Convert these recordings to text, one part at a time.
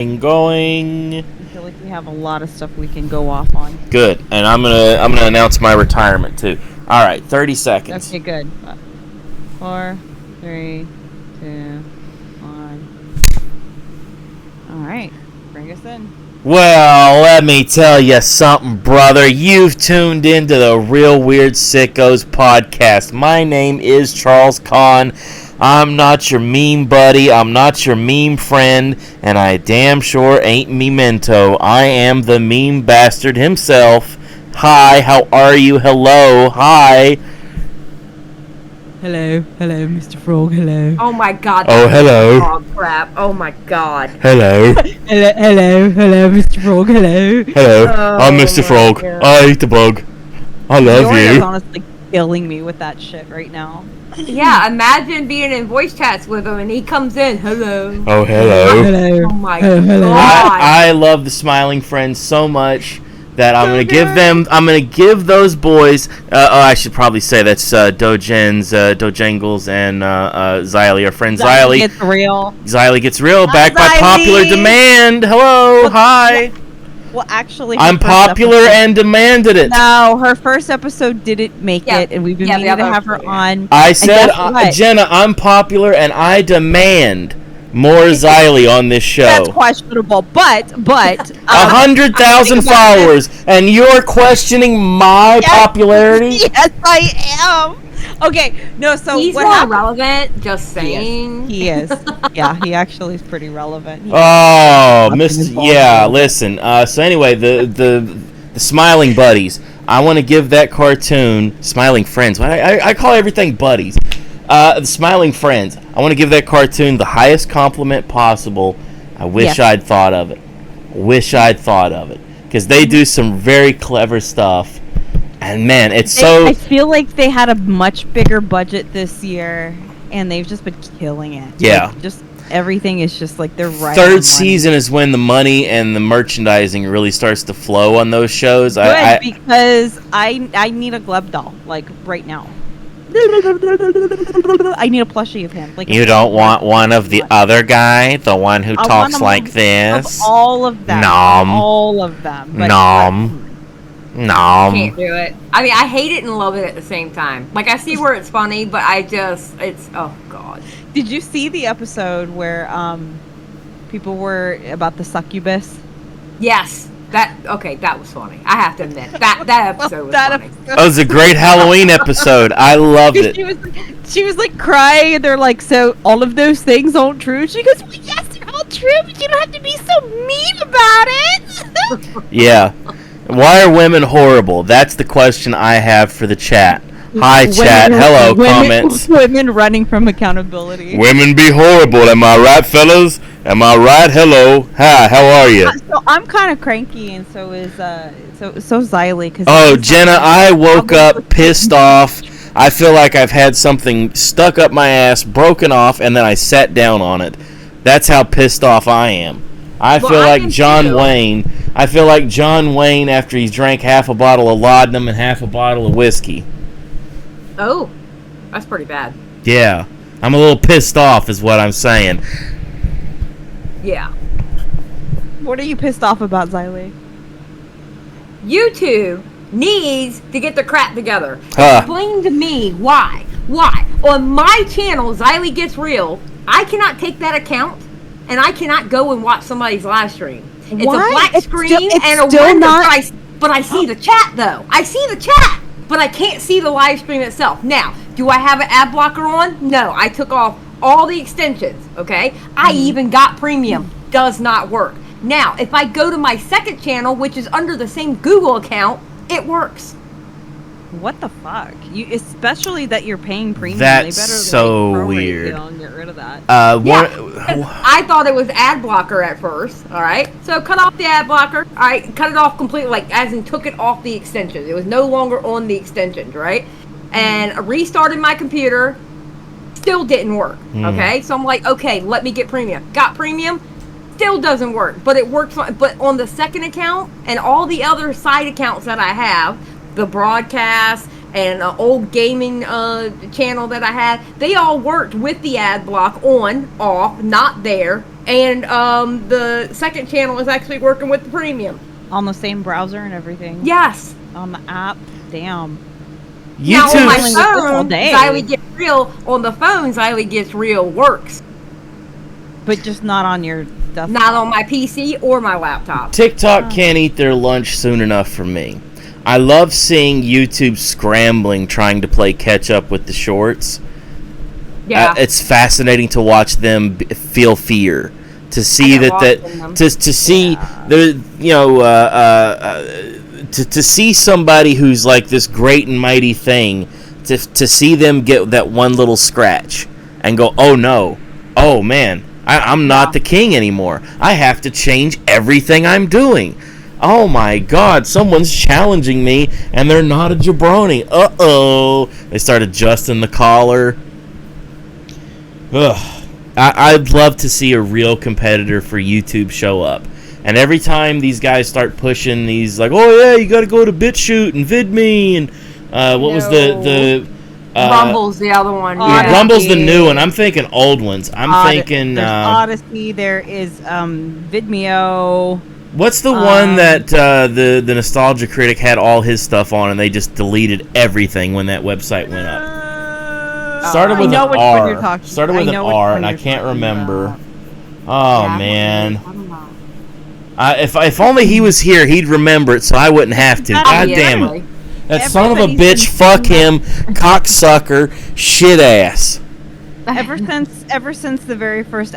Going. I feel like we have a lot of stuff we can go off on. Good, and I'm gonna announce my retirement too. All right, 30 seconds. Okay, good. 4, 3, 2, 1. All right, bring us in. Well, let me tell you something, brother. You've tuned into the Real Weird Sickos podcast. My name is Charles Kahn. I'm not your meme buddy. I'm not your meme friend. And I damn sure ain't memento. I am the meme bastard himself. Hi, how are you? Hello, hi. Hello, Mr. Frog, hello. Oh my god. Oh, hello. Frog crap. Oh my god. Hello. hello, Mr. Frog, hello. Hello. Oh, I'm Mr. Frog. God. I ate the bug. I love Jory you. is honestly killing me with that shit right now. Yeah, imagine being in voice chats with him and he comes in. Hello. Oh, hello. Hello. Oh my Hello. god. I love the Smiling Friends so much that I'm gonna give those boys. I should probably say that's Dojangles, and Xylie, our friend Xylie. Gets real. Xylie Gets Real, back by Xylie. popular demand. Hello, hi. Well, actually, her I'm first popular episode- and demanded it. No, her first episode didn't make Yeah. it, and we've been Yeah, meaning the to other have her one, on. I said, guess what? Jenna, I'm popular and I demand more Xylie on this show. That's questionable, but 100,000 followers, and you're questioning my popularity? Yes, I am. Okay, no. So He's what more happened? relevant, just saying. He is. Yeah, he actually is pretty relevant. Oh, Nothing Mr. involved Yeah, with it. listen. So anyway, the Smiling Buddies. I want to give that cartoon, Smiling Friends. I call everything buddies. The Smiling Friends. I want to give that cartoon the highest compliment possible. I wish Yes. I'd thought of it. Because they do some very clever stuff. And man, it's I so... feel like they had a much bigger budget this year, and they've just been killing it. Yeah. Like, just everything is just like they're right. on Third money. season is when the money and the merchandising really starts to flow on those shows. Good, because I need a Gleb doll, like right now. I need a plushie of him. Like You don't want one of the other guy, the one who I want talks them like of this? all of them. Nom. All of them. But, Nom. Can't do it. I mean, I hate it and love it at the same time. Like, I see where it's funny, but oh god. Did you see the episode where people were about the succubus? Yes. That was funny. I have to admit. That episode was funny. That was a great Halloween episode. I loved it. She was like crying, and they're like, so all of those things aren't true? She goes, well, yes, they're all true, but you don't have to be so mean about it. Yeah. Why are women horrible? That's the question I have for the chat. Hi, chat. Hello, comments. Women running from accountability. Women be horrible. Am I right, fellas? Am I right? Hello. Hi, how are you? So I'm kind of cranky, and so is so Xylie. Cause Oh, Jenna, I woke up pissed off. I feel like I've had something stuck up my ass, broken off, and then I sat down on it. That's how pissed off I am. I feel like John Wayne. I feel like John Wayne after he's drank half a bottle of laudanum and half a bottle of whiskey. Oh, that's pretty bad. Yeah. I'm a little pissed off is what I'm saying. Yeah. What are you pissed off about, Xylie? YouTube needs to get their crap together. Huh. Explain to me why. Why? On my channel, Xylie Gets Real, I cannot take that account and I cannot go and watch somebody's live stream. It's Why? a black It's screen still- and a it's still window, not- but I see the chat though. I see the chat, but I can't see the live stream itself. Now, do I have an ad blocker on? No, I took off all the extensions, okay? I even got premium. Does not work. Now, if I go to my second channel, which is under the same Google account, it works. What the fuck? Especially that you're paying premium. That's they better, so prorate weird. you and get rid of that. I thought it was ad blocker at first, alright? So cut off the ad blocker, alright? Cut it off completely, like, as in took it off the extensions. It was no longer on the extensions, right? And I restarted my computer, still didn't work, okay? So I'm like, okay, let me get premium. Got premium, still doesn't work, but it works but on the second account and all the other side accounts that I have, the broadcast and an old gaming channel that I had, they all worked with the ad block on, off, not there, And the second channel is actually working with the premium. On the same browser and everything. Yes. On the app. Damn. Now on my YouTube's all phone, day. Xylie Gets Real. On the phone, Xylie Gets Real works. But just not on your desktop. Not on my PC or my laptop. TikTok can't eat their lunch soon enough for me. I love seeing YouTube scrambling, trying to play catch up with the shorts. Yeah. It's fascinating to watch them feel fear, to see to see the to see somebody who's like this great and mighty thing, to see them get that one little scratch and go, oh no, oh man, I'm not the king anymore. I have to change everything I'm doing. Oh my God, someone's challenging me and they're not a jabroni. Uh-oh. They start adjusting the collar. Ugh. I'd love to see a real competitor for YouTube show up. And every time these guys start pushing these, like, oh yeah, you got to go to BitChute and VidMe and was the Rumble's the other one. Yeah, Rumble's the new one. I'm thinking old ones. I'm thinking there's Odyssey. There is Vimeo. What's the one that the Nostalgia Critic had all his stuff on and they just deleted everything when that website went up? Started with an R. Started with an R, and I can't remember. Oh man! If only he was here, he'd remember it, so I wouldn't have to. God damn it! That son of a bitch! Fuck him, cocksucker, shit ass. Ever since the very first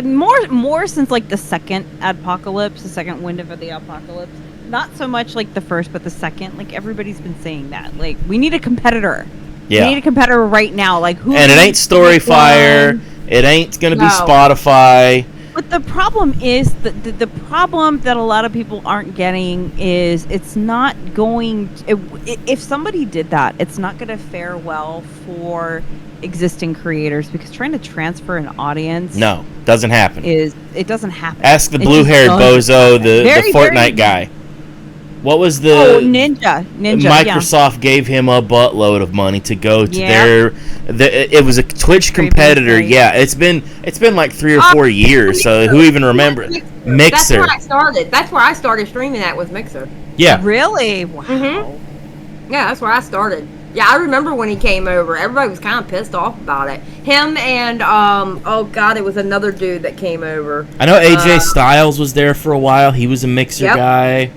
more since like the second apocalypse, the second wind of the apocalypse. Not so much like the first, but the second. Like everybody's been saying that. Like we need a competitor. Yeah. We need a competitor right now. Like who? And it ain't Storyfire. It ain't gonna be Spotify. But the problem is the problem that a lot of people aren't getting is it's not going. If somebody did that, it's not going to fare well for existing creators because trying to transfer an audience doesn't happen. It doesn't happen. Ask the blue-haired bozo, the Fortnite guy. What was the Ninja? Microsoft gave him a buttload of money to go to it was a Twitch competitor. Yeah, it's been like 3 or 4 years. So who even remembers Mixer? That's where I started streaming at with Mixer. Yeah. Really? Wow. Mm-hmm. Yeah, that's where I started. Yeah, I remember when he came over. Everybody was kind of pissed off about it. Him and it was another dude that came over. I know AJ Styles was there for a while. He was a Mixer guy.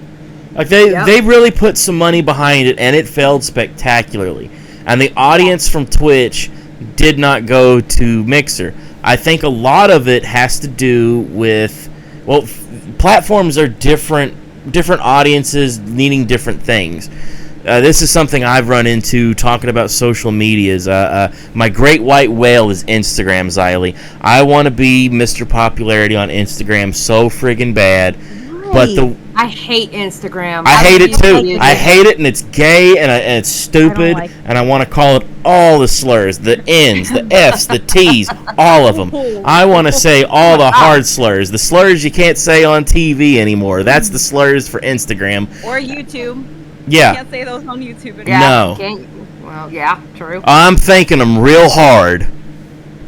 Like they really put some money behind it, and it failed spectacularly. And the audience from Twitch did not go to Mixer. I think a lot of it has to do with platforms are different audiences needing different things. This is something I've run into talking about social medias. My great white whale is Instagram, Xylie. I want to be Mr. Popularity on Instagram so friggin' bad. But I hate Instagram. I hate it too. I hate it, and it's gay, and it's stupid, and I want to call it all the slurs, the N's, the F's, the T's, all of them. I want to say all the hard slurs, the slurs you can't say on TV anymore. That's the slurs for Instagram. Or YouTube. Yeah. You can't say those on YouTube anymore. No. Well, yeah, true. I'm thinking them real hard.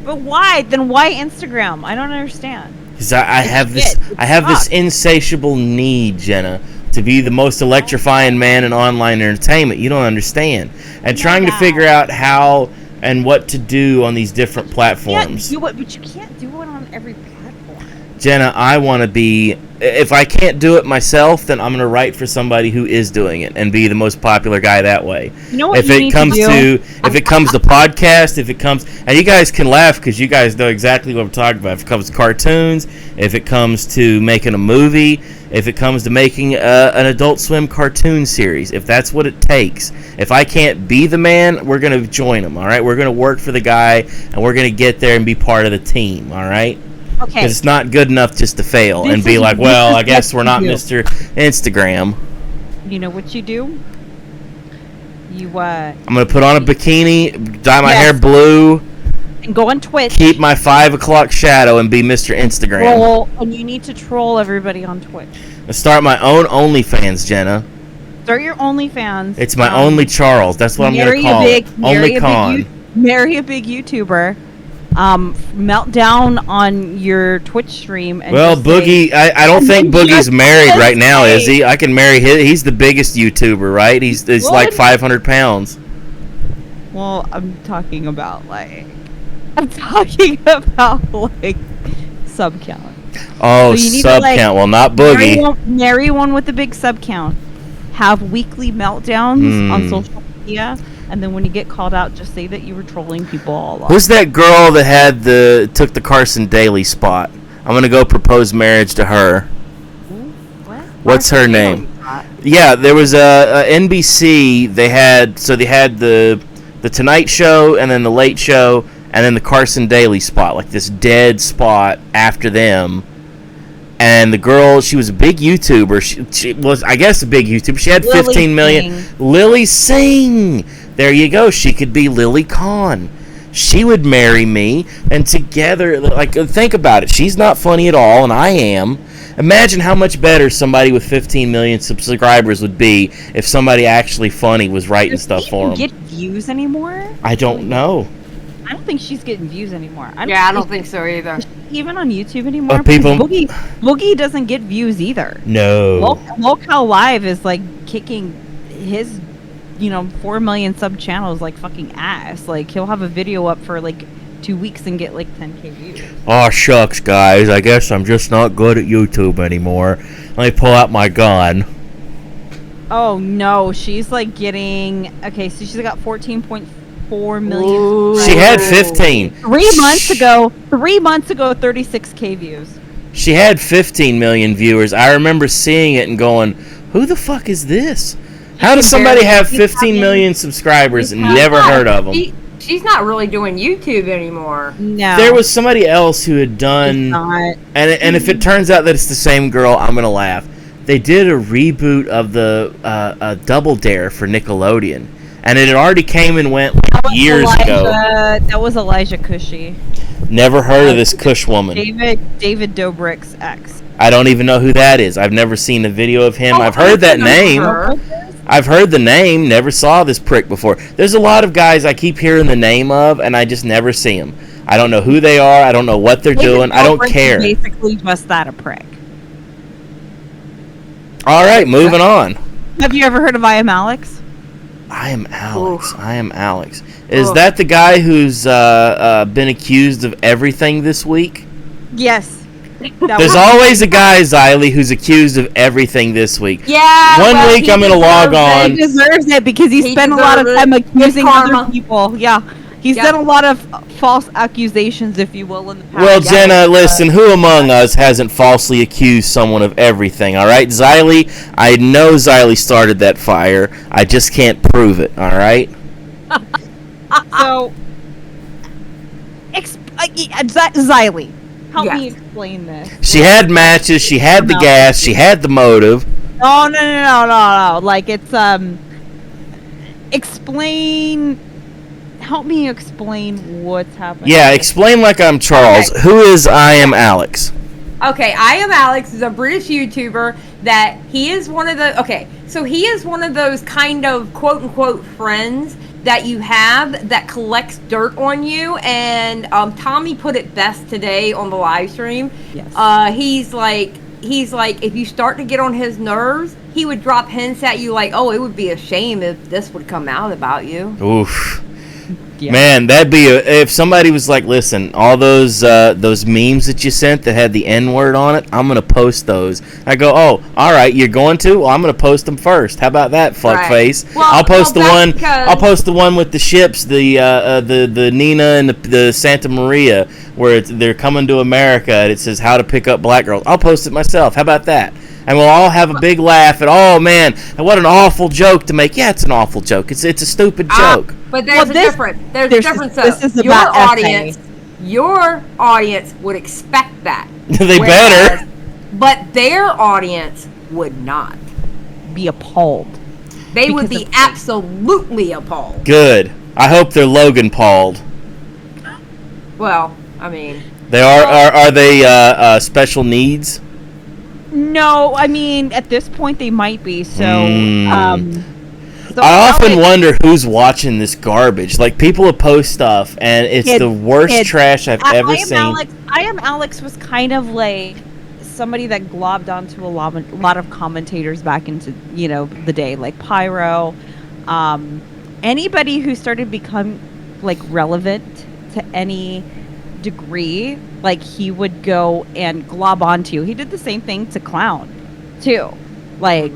But why? Then why Instagram? I don't understand. Because I have this insatiable need, Jenna, to be the most electrifying man in online entertainment. You don't understand. And trying to figure out how and what to do on these different platforms. But you can't do it on every platform. Jenna, I want to be... If I can't do it myself, then I'm going to write for somebody who is doing it and be the most popular guy that way. You know what if it comes to podcast, if it comes... And you guys can laugh because you guys know exactly what I'm talking about. If it comes to cartoons, if it comes to making a movie, if it comes to making an Adult Swim cartoon series, if that's what it takes. If I can't be the man, we're going to join him, all right? We're going to work for the guy, and we're going to get there and be part of the team, all right? Okay. Because it's not good enough just to fail and be like, well, I guess we're not Mr. Instagram. You know what you do? I'm going to put on a bikini, dye my hair blue. And go on Twitch. Keep my 5 o'clock shadow and be Mr. Instagram. And you need to troll everybody on Twitch. Let's start my own OnlyFans, Jenna. Start your OnlyFans. It's my Only Charles. That's what I'm going to call it. Only Con. Marry a big YouTuber. meltdown on your Twitch stream. And Well, just Boogie, say, I don't think Boogie's married right now, is say- he? I can marry him. He's the biggest YouTuber, right? He's like 500 pounds. Well, I'm talking about like sub count. Oh, So you need sub to, like, count. Well, not Boogie. Marry one with a big sub count. Have weekly meltdowns on social media, and then when you get called out, just say that you were trolling people all along. Who's that girl that took the Carson Daly spot? I'm gonna go propose marriage to her. What? What's her name? Yeah, there was a NBC. They had the Tonight Show, and then the Late Show, and then the Carson Daly spot, like this dead spot after them. And the girl, she was a big YouTuber. She was, I guess, a big YouTuber. She had 15 million. Lily Singh. There you go. She could be Lily Khan. She would marry me, and together, like, think about it. She's not funny at all, and I am. Imagine how much better somebody with 15 million subscribers would be if somebody actually funny was writing stuff for them. Get views anymore? I don't know. I don't think she's getting views anymore. I don't think so either. Is she even on YouTube anymore? People, Boogie doesn't get views either. No. Locale Live is like kicking his, 4 million sub channels like fucking ass. Like, he'll have a video up for like 2 weeks and get like 10K views. Oh, shucks, guys. I guess I'm just not good at YouTube anymore. Let me pull out my gun. Oh no, she's like getting so she's got 14.4 million. Ooh. She had 15. 3 months ago, 36K views. She had 15 million viewers. I remember seeing it and going, "Who the fuck is this? How does somebody have 15 million subscribers and never heard of them?" She's not really doing YouTube anymore. No. There was somebody else who had done, and if it turns out that it's the same girl, I'm gonna laugh. They did a reboot of the Double Dare for Nickelodeon, and it had already came and went years ago. That was Elijah Cushy. Never heard of this Cush woman. David Dobrik's ex. I don't even know who that is. I've never seen a video of him. I've heard that name. I've heard the name. Never saw this prick before. There's a lot of guys I keep hearing the name of, and I just never see them. I don't know who they are. I don't know what they're doing. I don't care. Basically, just that a prick. All right, moving on. Have you ever heard of Imallexx? I am Alex. I am Alex. Is that the guy who's been accused of everything this week? Yes. There's always a guy, Xylie, who's accused of everything this week. Yeah. One week I'm going to log on. He deserves it because he spent a lot of time accusing other people. Yeah. He's done a lot of false accusations, if you will, in the past. Well, Jenna, listen, who among us hasn't falsely accused someone of everything, all right? Xylie, I know Xylie started that fire. I just can't prove it, all right? So, Xylie, help me explain this. She had matches, she had the gas, she had the motive. No. Like, it's, help me explain what's happening. Yeah, explain like I'm Charles. Okay. Who is I am Alex? Okay, I am Alex is a British YouTuber that he is one of the so he is one of those kind of quote unquote friends that you have that collects dirt on you, and Tommy put it best today on the live stream. Yes. He's like if you start to get on his nerves, he would drop hints at you like, "Oh, it would be a shame if this would come out about you." Oof. Yeah. Man, that'd be if somebody was like, "Listen, all those memes that you sent that had the N-word on it, I'm gonna post those." I go, "Oh, all right, you're going to? Well, I'm gonna post them first. How about that, fuckface? Right. Well, I'll post the one. Because I'll post the one with the ships, the Nina and the Santa Maria, where they're coming to America, and it says how to pick up black girls. I'll post it myself. How about that? And we'll all have a big laugh. And oh man, what an awful joke to make. Yeah, it's an awful joke. It's a stupid joke. But there's a difference. There's a difference. This is your about audience. Your audience would expect that. They better. But their audience would not be appalled. They would be absolutely appalled. Good. I hope they're Logan Pauled. Well, I mean, they are they special needs? No, I mean at this point they might be. So, So I often Alex- wonder who's watching this garbage. Like, people will post stuff, and it's Kids, the worst kids. trash I've ever seen. I Am Alex was kind of like somebody that globbed onto a lot of commentators back into, the day, like Pyro. Anybody who started to become, like, relevant to any degree, like, he would go and glob onto. He did the same thing to Clown, too. Like,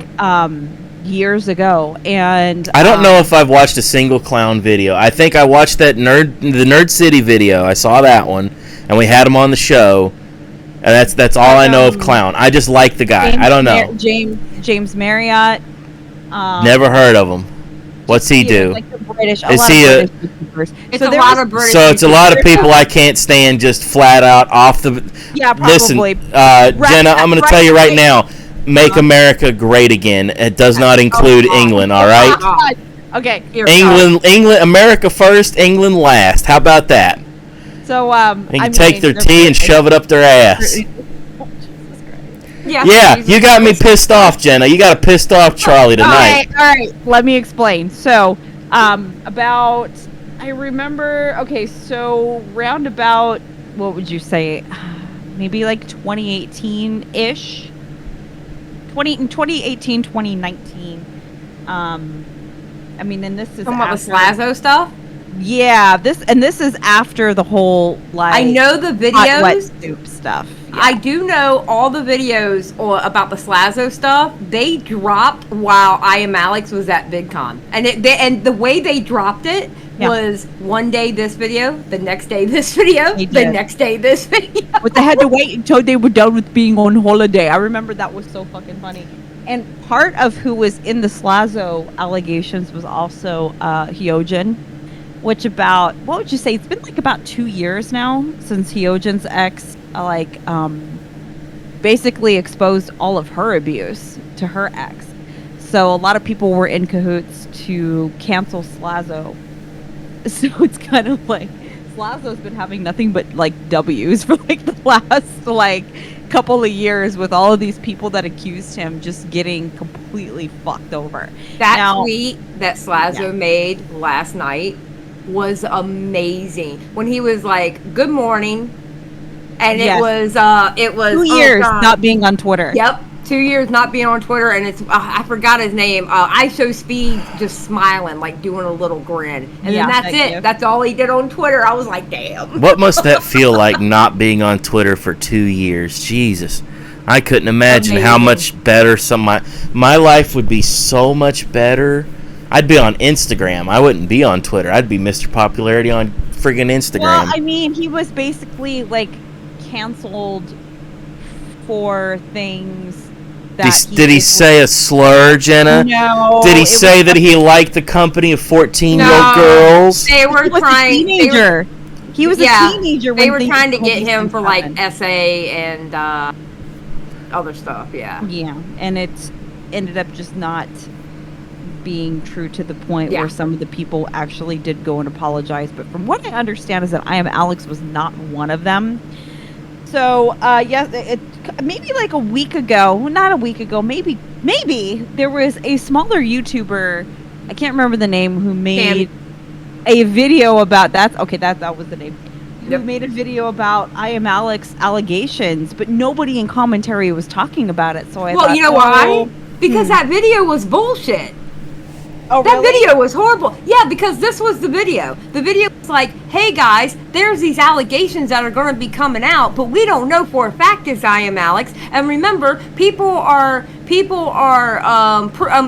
years ago, and I don't know if I've watched a single Clown video. I think I watched the Nerd City video. I saw that one, and we had him on the show. And that's all I know of Clown. I just like the guy. I don't know. James Marriott. Never heard of him. What's he do? Like the British. Is he a? It's a lot of British. So it's a lot of people I can't stand just flat out off the. Yeah, Listen, probably. Jenna, I'm going to tell you right now. Make America great again. It does not include England. All right. Okay. England, America first, England last. How about that? So they can take their tea and shove it up their ass. Yeah, you got me pissed off, Jenna. You got a pissed off Charlie tonight. All right. Let me explain. So, about, I remember, okay, so roundabout, what would you say? Maybe like 2018-ish? 2018, 2019. I mean, and this is talking about the Slazo stuff? Yeah, this is after the whole, like, I know the videos. Hot wet soup stuff. Yeah. I do know all the videos about the Slazo stuff. They dropped while Imallexx was at VidCon, and the way they dropped it was one day this video, the next day this video, the next day this video. But they had to wait until they were done with being on holiday. I remember that was so fucking funny. And part of who was in the Slazo allegations was also Hyojin. Which what would you say? It's been like about 2 years now since Hyojin's ex, basically exposed all of her abuse to her ex. So a lot of people were in cahoots to cancel Slazo. So it's kind of like Slazo's been having nothing but like W's for like the last like couple of years with all of these people that accused him just getting completely fucked over. That tweet that Slazo made last night was amazing when he was like, "Good morning," and it was 2 years not being on Twitter. Yep, 2 years not being on Twitter, and it's I forgot his name. I Show Speed just smiling, like doing a little grin, and then that's it. That's all he did on Twitter. I was like, damn. What must that feel like, not being on Twitter for 2 years? Jesus, I couldn't imagine how much better my life would be. So much better. I'd be on Instagram. I wouldn't be on Twitter. I'd be Mr. Popularity on friggin' Instagram. Well, I mean, he was basically like canceled for things that did he say a slur, Jenna? No. Did he say that he liked the company of 14-year-old girls? They were trying. He was a teenager. They were trying to get him for like essay and other stuff. Yeah. Yeah, and it ended up just not being true to the point where some of the people actually did go and apologize. But from what I understand is that Imallexx was not one of them. So, maybe like a week ago, not a week ago, maybe there was a smaller YouTuber, I can't remember the name, who made a video about that was the name. Who made a video about Imallexx allegations, but nobody in commentary was talking about it. So I thought, you know why? Because that video was bullshit. Oh, that video was horrible. Yeah, because this was the video. The video was like, hey guys, there's these allegations that are going to be coming out, but we don't know for a fact it's Imallexx. And remember, people are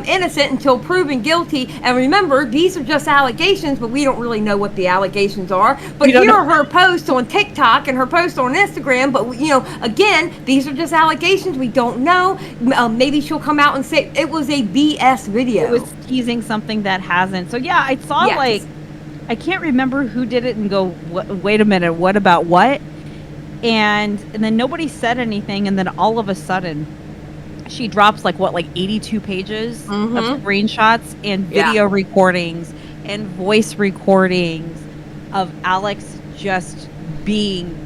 innocent until proven guilty. And remember, these are just allegations, but we don't really know what the allegations are. But here are her posts on TikTok and her posts on Instagram. But again, these are just allegations. We don't know. Maybe she'll come out and say it was a BS video. It was teasing something that hasn't. So yeah, I saw like, I can't remember who did it and go, wait a minute, what about what? And then nobody said anything, and then all of a sudden she drops like 82 pages of screenshots and video recordings and voice recordings of Alex just being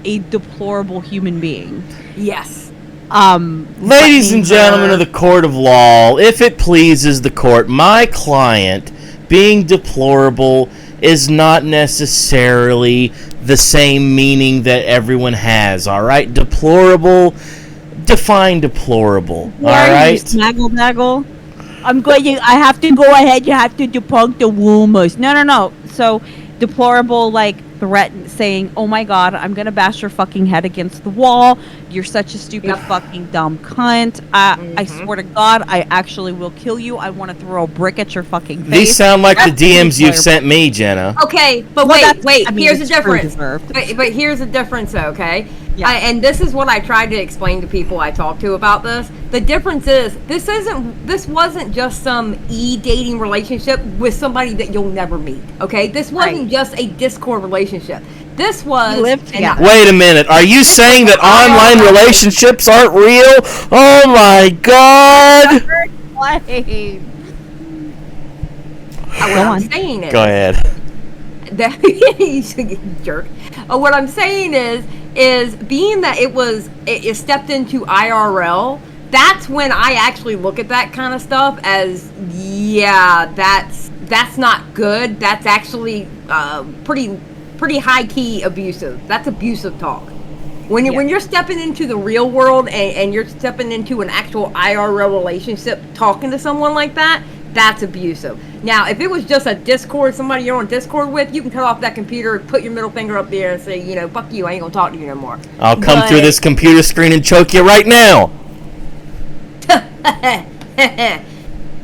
a deplorable human being. Yes. Ladies and gentlemen of the court of law, if it pleases the court, my client being deplorable is not necessarily the same meaning that everyone has, all right? Deplorable, define deplorable, all right? Snaggle. I have to go ahead. You have to debunk the rumors. No. So, deplorable, like, saying, oh my god, I'm gonna bash your fucking head against the wall. You're such a stupid fucking dumb cunt. I swear to god, I actually will kill you. I want to throw a brick at your fucking face. These sound like the DMs you've sent me, Jenna. Okay, but wait. Here's the difference. But here's the difference, okay? Yeah. And this is what I tried to explain to people I talked to about this. The difference is this wasn't just some dating relationship with somebody that you'll never meet. Okay, this wasn't just a Discord relationship. This was. Wait a minute. Are you saying that online relationships aren't real? Oh my god! What I'm saying is. Go ahead. You jerk. What I'm saying is being that it stepped into IRL. That's when I actually look at that kind of stuff as that's not good. That's actually pretty high key abusive. That's abusive talk. When you're stepping into the real world and you're stepping into an actual IRL relationship, talking to someone like that, that's abusive. Now, if it was just a Discord, somebody you're on Discord with, you can cut off that computer, put your middle finger up there and say, fuck you, I ain't gonna talk to you no more. I'll come through this computer screen and choke you right now.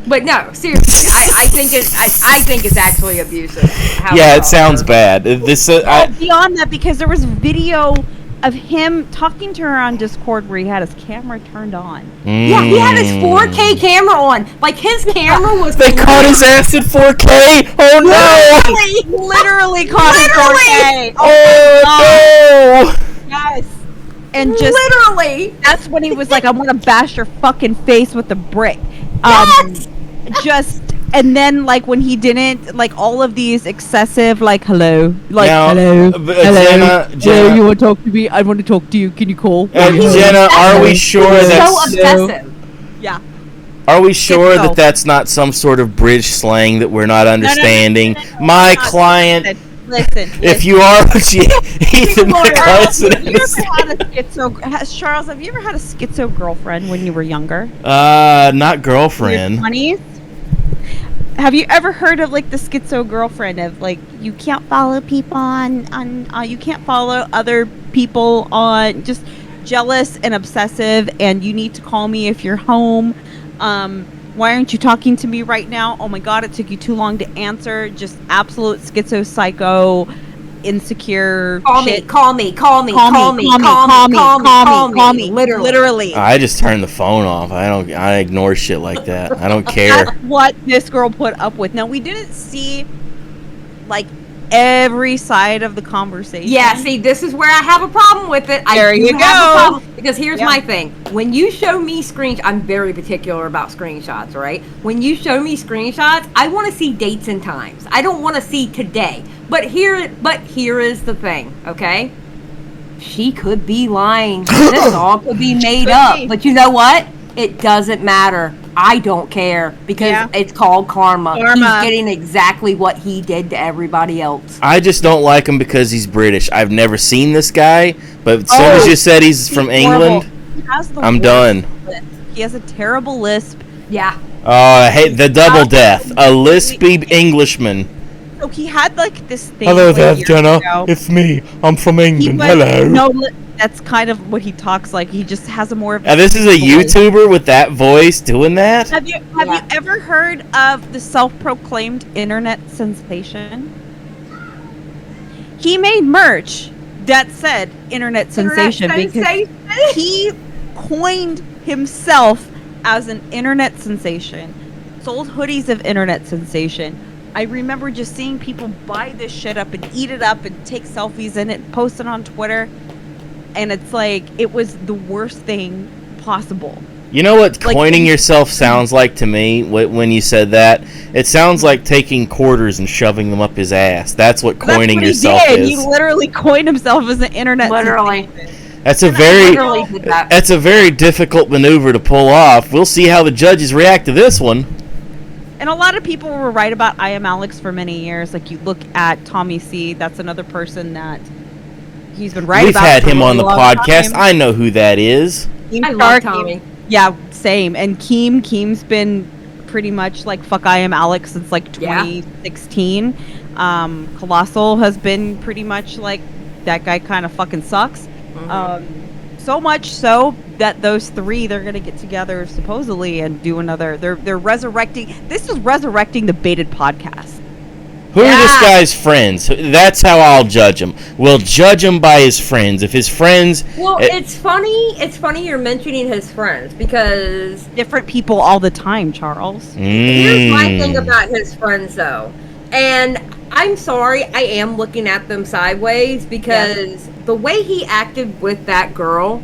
But no, seriously, I think it's actually abusive. Yeah, it sounds bad. Beyond that, because there was video of him talking to her on Discord where he had his camera turned on. Yeah, he had his 4K camera on. Like, his camera was... They caught his ass at 4K! Oh no! Literally caught his 4K! Oh no! Yes. And just... Literally! That's when he was like, I'm gonna bash your fucking face with a brick. Yes! And then, like, when he didn't, like, all of these excessive, like, hello, Jenna, you want to talk to me? I want to talk to you. Can you call? Jenna, are we sure that's... so obsessive. Yeah. Are we sure that that's not some sort of bridge slang that we're not understanding? No. My client... Listen. If you are, Ethan Charles, have you ever had a schizo girlfriend when you were younger? Not girlfriend. In your 20s? Have you ever heard of, like, the schizo girlfriend of, like, you can't follow people you can't follow other people on, just jealous and obsessive, and you need to call me if you're home. Why aren't you talking to me right now? Oh my god, it took you too long to answer. Just absolute schizo psycho, insecure shit. Call me. Literally. I just turn the phone off. I ignore shit like that. I don't care. That's what this girl put up with. Now, we didn't see, like, every side of the conversation. Yeah, see, this is where I have a problem with it. There you go. Because here's my thing. When you show me screenshots, I'm very particular about screenshots, right? When you show me screenshots, I want to see dates and times. I don't want to see today. But here is the thing, okay? She could be lying. This all could be made up. But you know what? It doesn't matter. I don't care because it's called karma. He's getting exactly what he did to everybody else. I just don't like him because he's British. I've never seen this guy, but as soon as you said he's from England, I'm done. Lisp. He has a terrible lisp. Yeah. Oh, I hate the double death. A lispy Englishman. So he had, like, this thing. Hello there, Jenna. It's me. I'm from England. Hello. No, that's kind of what he talks like. He just has a more of. This is a YouTuber with that voice doing that. Have you ever heard of the self-proclaimed internet sensation? He made merch that said internet sensation because he coined himself as an internet sensation. Sold hoodies of internet sensation. I remember just seeing people buy this shit up and eat it up and take selfies in it and post it on Twitter. And it's like, it was the worst thing possible. You know what coining yourself sounds like to me when you said that? It sounds like taking quarters and shoving them up his ass. That's what coining yourself is. He literally coined himself as an internet sensation. That's literally did that. that's a very difficult maneuver to pull off. We'll see how the judges react to this one. And a lot of people were right about Imallexx for many years. Like, you look at Tommy C. That's another person that he's been right We've about. had for him a on the long podcast. time. I know who that is. I love Tommy. Yeah, same. And Keem's been pretty much like fuck Imallexx since like 2016. Colossal has been pretty much like that guy kind of fucking sucks. So much so that those three, they're gonna get together supposedly and do another. They're resurrecting. This is resurrecting the Baited podcast. Who are this guy's friends? That's how I'll judge him. We'll judge him by his friends. If his friends... Well, it's funny. It's funny you're mentioning his friends because... Different people all the time, Charles. Here's my thing about his friends, though. And I'm sorry, I am looking at them sideways because the way he acted with that girl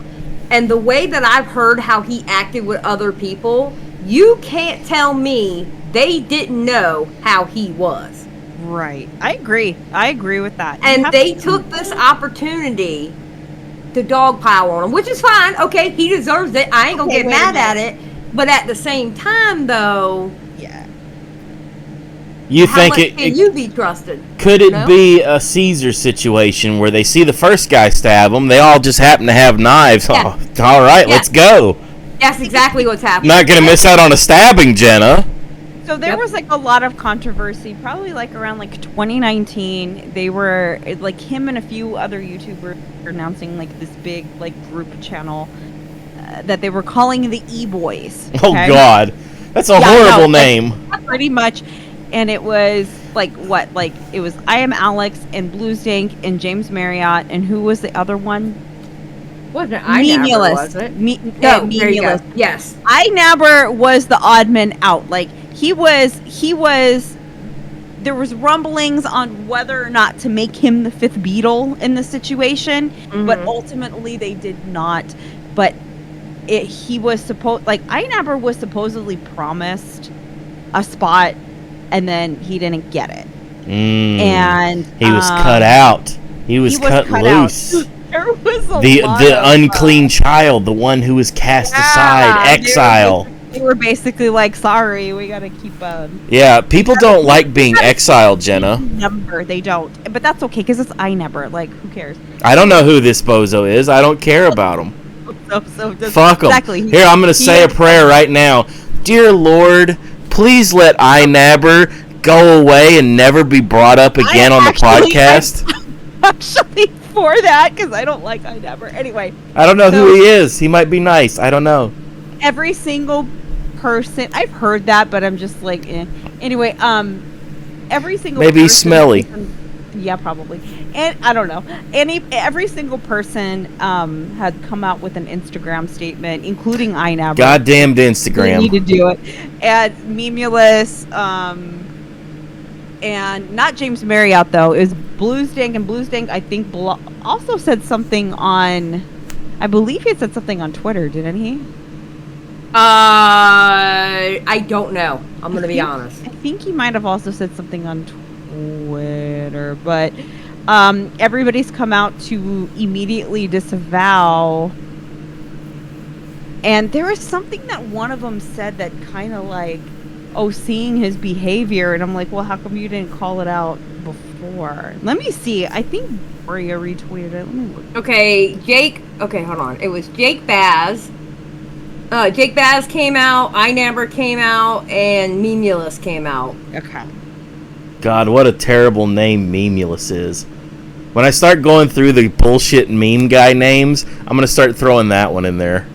and the way that I've heard how he acted with other people, you can't tell me they didn't know how he was. Right. I agree with that. And they took this opportunity to dogpile on him, which is fine. Okay, he deserves it. I ain't gonna get mad at it. But at the same time, though, you how think much can you be trusted? Could it be a Caesar situation where they see the first guy stab him, they all just happen to have knives? Yeah. Oh, all right, let's go. That's exactly what's happening. Not gonna miss out on a stabbing, Jenna. So there was like a lot of controversy, probably like around like 2019. They were like him and a few other YouTubers were announcing like this big like group channel that they were calling the E-Boys. Oh God, that's a horrible name. Pretty much, and it was like what? Like it was Imallexx and Bluesdank and James Marriott and who was the other one? Wasn't Idubbbz, was it? Memeulous. Yes. Idubbbz was the odd man out. Like he was there was rumblings on whether or not to make him the fifth Beatle in the situation, but ultimately they did not. But he was Idubbbz was supposedly promised a spot and then he didn't get it. And he was cut out. He was cut loose. There was the unclean child, the one who was cast aside, exile. They were basically like, sorry, we gotta keep Yeah, people don't like being exiled, Jenna. They don't, but that's okay because it's Idubbbz. Like, who cares? I don't know who this bozo is. I don't care about him. Fuck him. Exactly. Here, I'm gonna say a prayer right now. Dear Lord, please let Idubbbz go away and never be brought up again on the podcast. Actually, for that, because I don't like Idubbbz. Anyway, I don't know who he is. He might be nice. I don't know. Every single person, I've heard that, but I'm just like, Anyway, every single maybe he's smelly. Yeah, probably. And I don't know. Every single person had come out with an Instagram statement, including Idubbbz. Goddamn Instagram. You need to do it. And Memeulous, and not James Marriott though. It was Bluesdank, and Bluesdank I think also said something on. I believe he said something on Twitter, didn't he? I don't know. I'm gonna be honest. I think he might have also said something on Twitter, but everybody's come out to immediately disavow. And there was something that one of them said that kind of like, seeing his behavior, and I'm like, well, how come you didn't call it out before? Let me see. I think Maria retweeted it. Let me look. Okay, Jake. Okay, hold on. It was Jake Baz. Jake Baz came out, Idubbbz came out, and Memeulous came out. Okay. God, what a terrible name Memeulous is. When I start going through the bullshit meme guy names, I'm going to start throwing that one in there.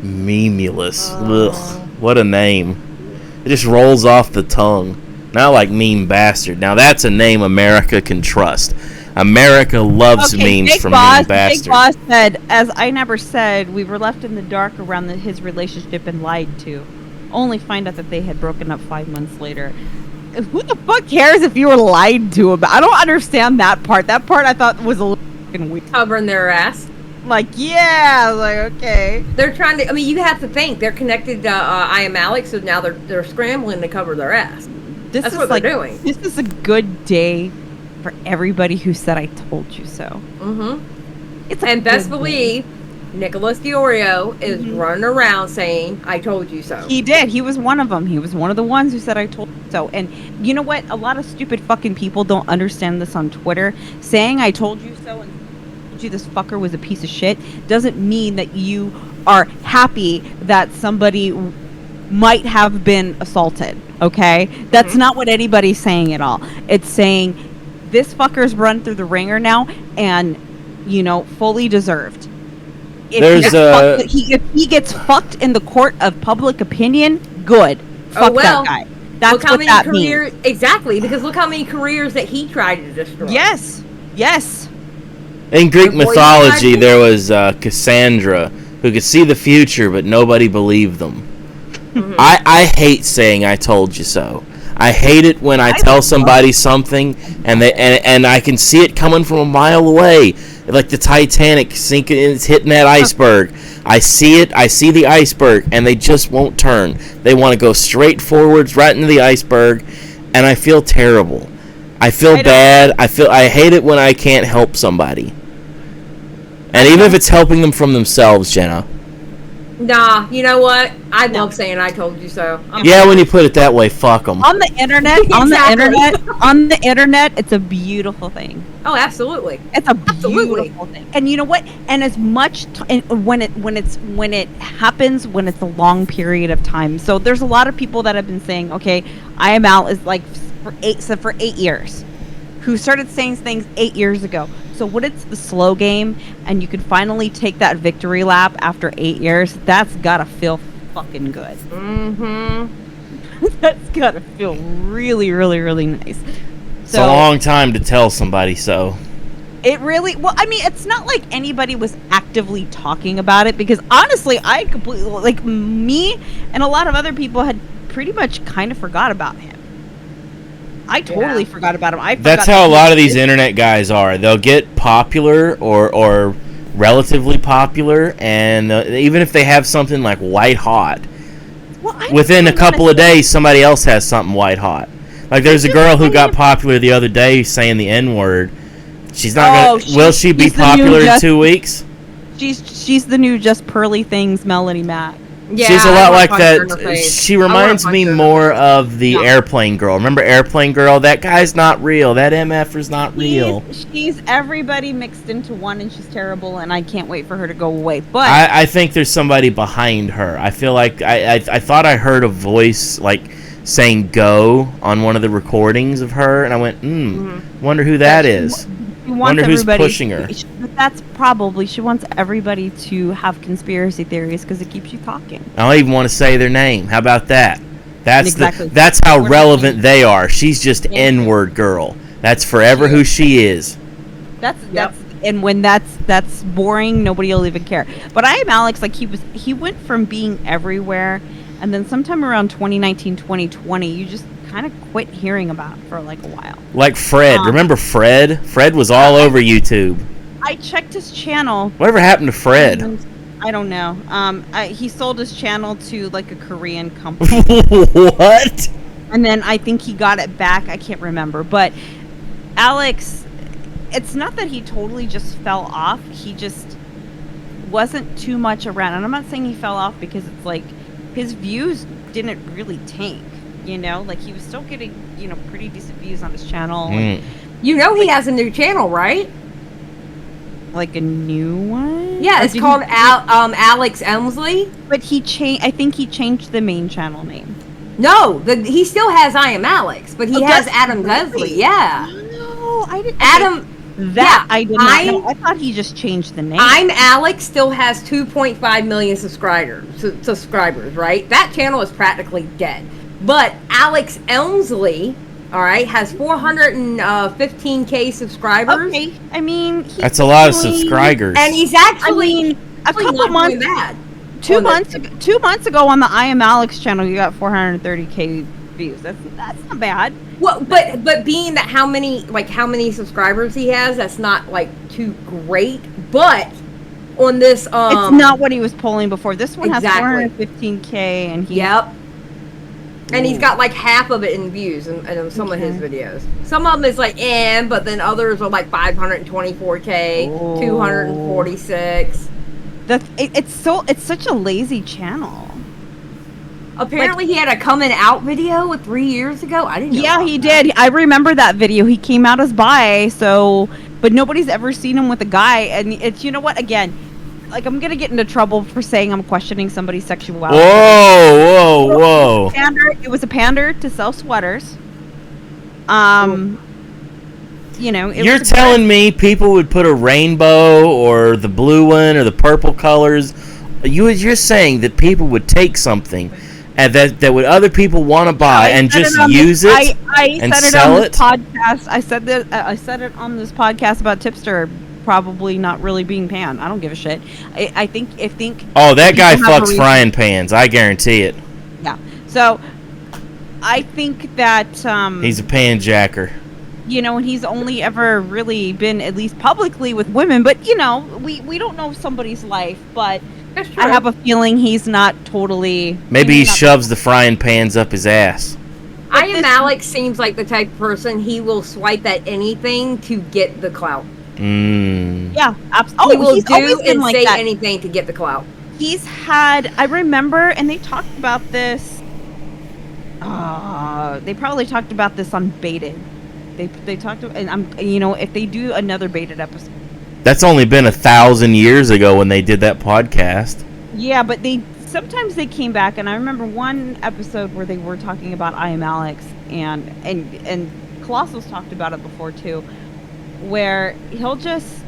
Memeulous. Ugh, what a name. It just rolls off the tongue. Not like meme bastard. Now that's a name America can trust. America loves memes from meme bastard. Big Boss said, as Idubbbz said, we were left in the dark around his relationship and lied to. Only find out that they had broken up 5 months later. Who the fuck cares if you were lied to about? I don't understand that part. That part I thought was a little fucking weird. Covering their ass. Like, yeah, like, okay. They're trying to. I mean, you have to think they're connected to Imallexx, so now they're scrambling to cover their ass. That's what they're doing. This is a good day for everybody who said I told you so. And best believe, Nicholas Diorio is running around saying, "I told you so." He did. He was one of them. He was one of the ones who said, "I told you so." And you know what? A lot of stupid fucking people don't understand this on Twitter. Saying "I told you so" and "told you this fucker was a piece of shit" doesn't mean that you are happy that somebody might have been assaulted. Okay, that's not what anybody's saying at all. It's saying this fucker's run through the ringer now, and fully deserved. If he gets fucked in the court of public opinion, good. Fuck that guy. That's what that means. Exactly, because look how many careers that he tried to destroy. Yes. In Greek mythology, there was Cassandra, who could see the future, but nobody believed them. I hate saying "I told you so." I hate it when I tell somebody something and I can see it coming from a mile away. Like the Titanic sinking, it's hitting that iceberg. I see it. I see the iceberg, and they just won't turn. They want to go straight forwards, right into the iceberg, and I feel terrible. I feel bad. I hate it when I can't help somebody, and even if it's helping them from themselves, Jenna. Nah, you know what? I love saying "I told you so." When you put it that way, fuck them. On the internet, on the internet, it's a beautiful thing. Oh, absolutely. It's a beautiful thing. And you know what? And as much when it happens when it's a long period of time. So there's a lot of people that have been saying, okay, I am out is like for 8 years, who started saying things 8 years ago. So when it's the slow game and you can finally take that victory lap after 8 years, that's gotta feel fucking good. That's gotta feel really, really, really nice. It's a long time to tell somebody so. It really, it's not like anybody was actively talking about it, because honestly, I completely, like me and a lot of other people had pretty much kind of forgot about him. I totally forgot about him. That's how a lot of these internet guys are. They'll get popular or relatively popular, and even if they have something like white hot, within a couple of days, somebody else has something white hot. Like there's a girl who got popular the other day saying the N-word. She's not gonna. Will she be popular in 2 weeks? She's the new Just Pearly Things Melanie Mac. Yeah, she's a lot like that. She reminds me more of the Airplane Girl. Remember Airplane Girl? That guy's not real. That MFer's not real. She's everybody mixed into one, and she's terrible, and I can't wait for her to go away. But I think there's somebody behind her. I feel like I thought I heard a voice like saying "go" on one of the recordings of her, and I went, wonder who that is. Wonder who's pushing her. But that's probably, she wants everybody to have conspiracy theories because it keeps you talking. I don't even want to say their name. How about that? That's exactly. That's how relevant they are. She's just N-word girl. That's forever who she is. That's and when that's boring, nobody will even care. But Imallexx, like he went from being everywhere, and then sometime around 2019, 2020, you just kind of quit hearing about it for like a while. Like Fred. Remember Fred? Fred was all over YouTube. I checked his channel. Whatever happened to Fred? I don't know. He sold his channel to like a Korean company. What? And then I think he got it back. I can't remember. But Alex, it's not that he totally just fell off. He just wasn't too much around. And I'm not saying he fell off because it's like his views didn't really tank. You know, like he was still getting, pretty decent views on his channel. He has a new channel, right? Like a new one? Yeah, it's called Alex Elmsley. But I think he changed the main channel name. No, he still has Imallexx, but he has Adam Leslie. Yeah. No, I didn't. Adam. I did not know. I thought he just changed the name. Imallexx still has 2.5 million subscribers, right? That channel is practically dead. But Alex Elmsley, all right, has 415K subscribers. Okay, I mean, that's a lot of subscribers. And he's actually, a couple months. 2 months ago on the Imallexx channel, you got 430K views. That's not bad. Well, but being that how many subscribers he has, that's not like too great. But on this, it's not what he was polling before. This one has 415K, and he. Yep. And he's got like half of it in views in some of his videos. Some of them is like but then others are like 524K, 246. It's such a lazy channel. Apparently he had a coming out video 3 years ago. I didn't know. Yeah, he did. I remember that video. He came out as bi, but nobody's ever seen him with a guy. And it's, you know what, again, like, I'm gonna get into trouble for saying I'm questioning somebody's sexuality. Whoa. It was a pander to sell sweaters. You know, you're telling me people would put a rainbow or the blue one or the purple colors. You're saying that people would take something and that would other people want to buy and just use it and sell it? Podcast. I said it on this podcast about Tipster probably not really being pan. I don't give a shit. I think. Oh, that guy fucks frying pans. I guarantee it. Yeah. So, I think that he's a panjacker. You know, and he's only ever really been, at least publicly, with women. But you know, we don't know somebody's life, but. I have a feeling he's not totally... Maybe he shoves the frying pans up his ass. Imallexx seems like the type of person he will swipe at anything to get the clout. Yeah, absolutely. He will do and say anything to get the clout. He's had... I remember, and they talked about this... they probably talked about this on Baited. They talked... And you know, if they do another Baited episode... That's only been 1,000 years ago when they did that podcast. Yeah, but sometimes they came back, and I remember one episode where they were talking about Imallexx, and Colossus talked about it before too, where he'll just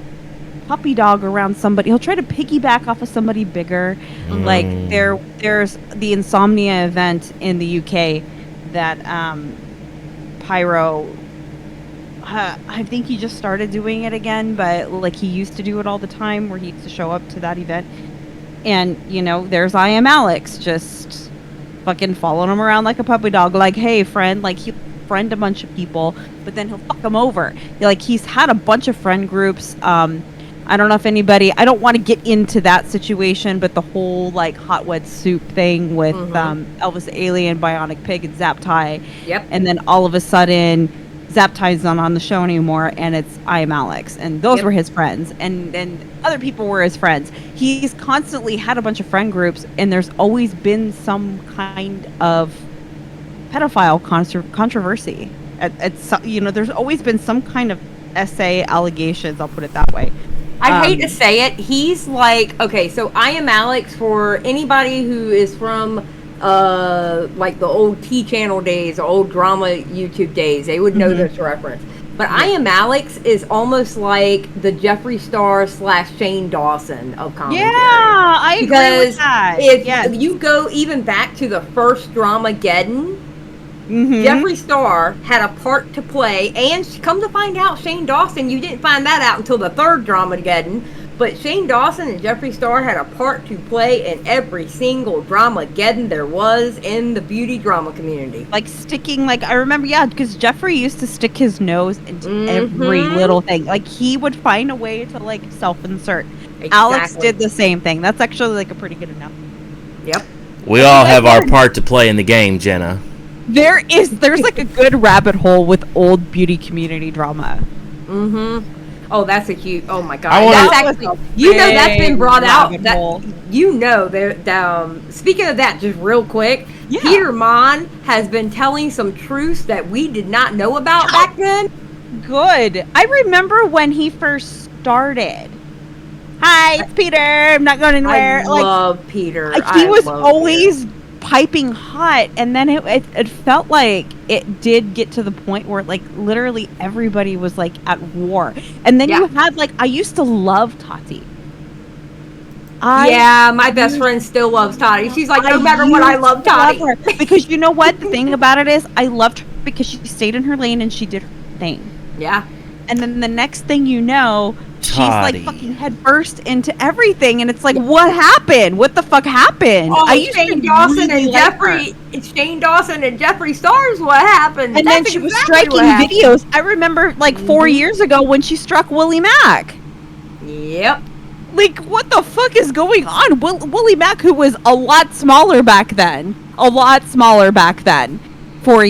puppy dog around somebody. He'll try to piggyback off of somebody bigger. Like there's the Insomnia event in the UK that Pyro. I think he just started doing it again, but like he used to do it all the time where he used to show up to that event. And, you know, there's Imallexx just fucking following him around like a puppy dog. Like, hey, friend, like he'll friend a bunch of people, but then he'll fuck them over. Like he's had a bunch of friend groups. I don't know if anybody, I don't want to get into that situation, but the whole like hot wet soup thing with Elvis Alien, Bionic Pig, and Zaptai. Yep. And then all of a sudden... Zaptai's not on the show anymore, and it's Imallexx, and those were his friends, and other people were his friends. He's constantly had a bunch of friend groups, and there's always been some kind of pedophile controversy. You know, there's always been some kind of SA allegations. I'll put it that way. I hate to say it. He's like, okay, so Imallexx, for anybody who is from like the old T-channel days, the old drama YouTube days, they would know this reference. But Imallexx is almost like the Jeffree Star / Shane Dawson of commentary. Yeah, I agree with that. If you go even back to the first Dramageddon, Jeffree Star had a part to play, and come to find out, Shane Dawson, you didn't find that out until the third Dramageddon. But Shane Dawson and Jeffree Star had a part to play in every single Dramageddon there was in the beauty drama community. Like sticking, like, I remember, because Jeffree used to stick his nose into every little thing. Like, he would find a way to, like, self-insert. Exactly. Alex did the same thing. That's actually, like, a pretty good enough. Yep. We all have our part to play in the game, Jenna. There's, like, a good rabbit hole with old beauty community drama. Oh, that's a huge... Oh, my God. That's actually... You know that's been brought out. You know, speaking of that, just real quick, Peter Mon has been telling some truths that we did not know about back then. Good. I remember when he first started. Hi, it's Peter. I'm not going anywhere. I love Peter. He was always... piping hot, and then it felt like it did get to the point where like literally everybody was like at war, and then you had like, I used to love Tati. My best friend still loves Tati. She's like, no matter what, I love Tati. Because you know what, the thing about it is, I loved her because she stayed in her lane and she did her thing. Yeah. And then the next thing you know, she's like fucking head first into everything, and it's like, what happened? What the fuck happened? Shane Dawson and Jeffree Star's what happened. And then she was striking videos. I remember like 4 years ago when she struck Willie Mack. Yep. Like, what the fuck is going on? Willie Mack, who was a lot smaller back then. a lot smaller back then, 5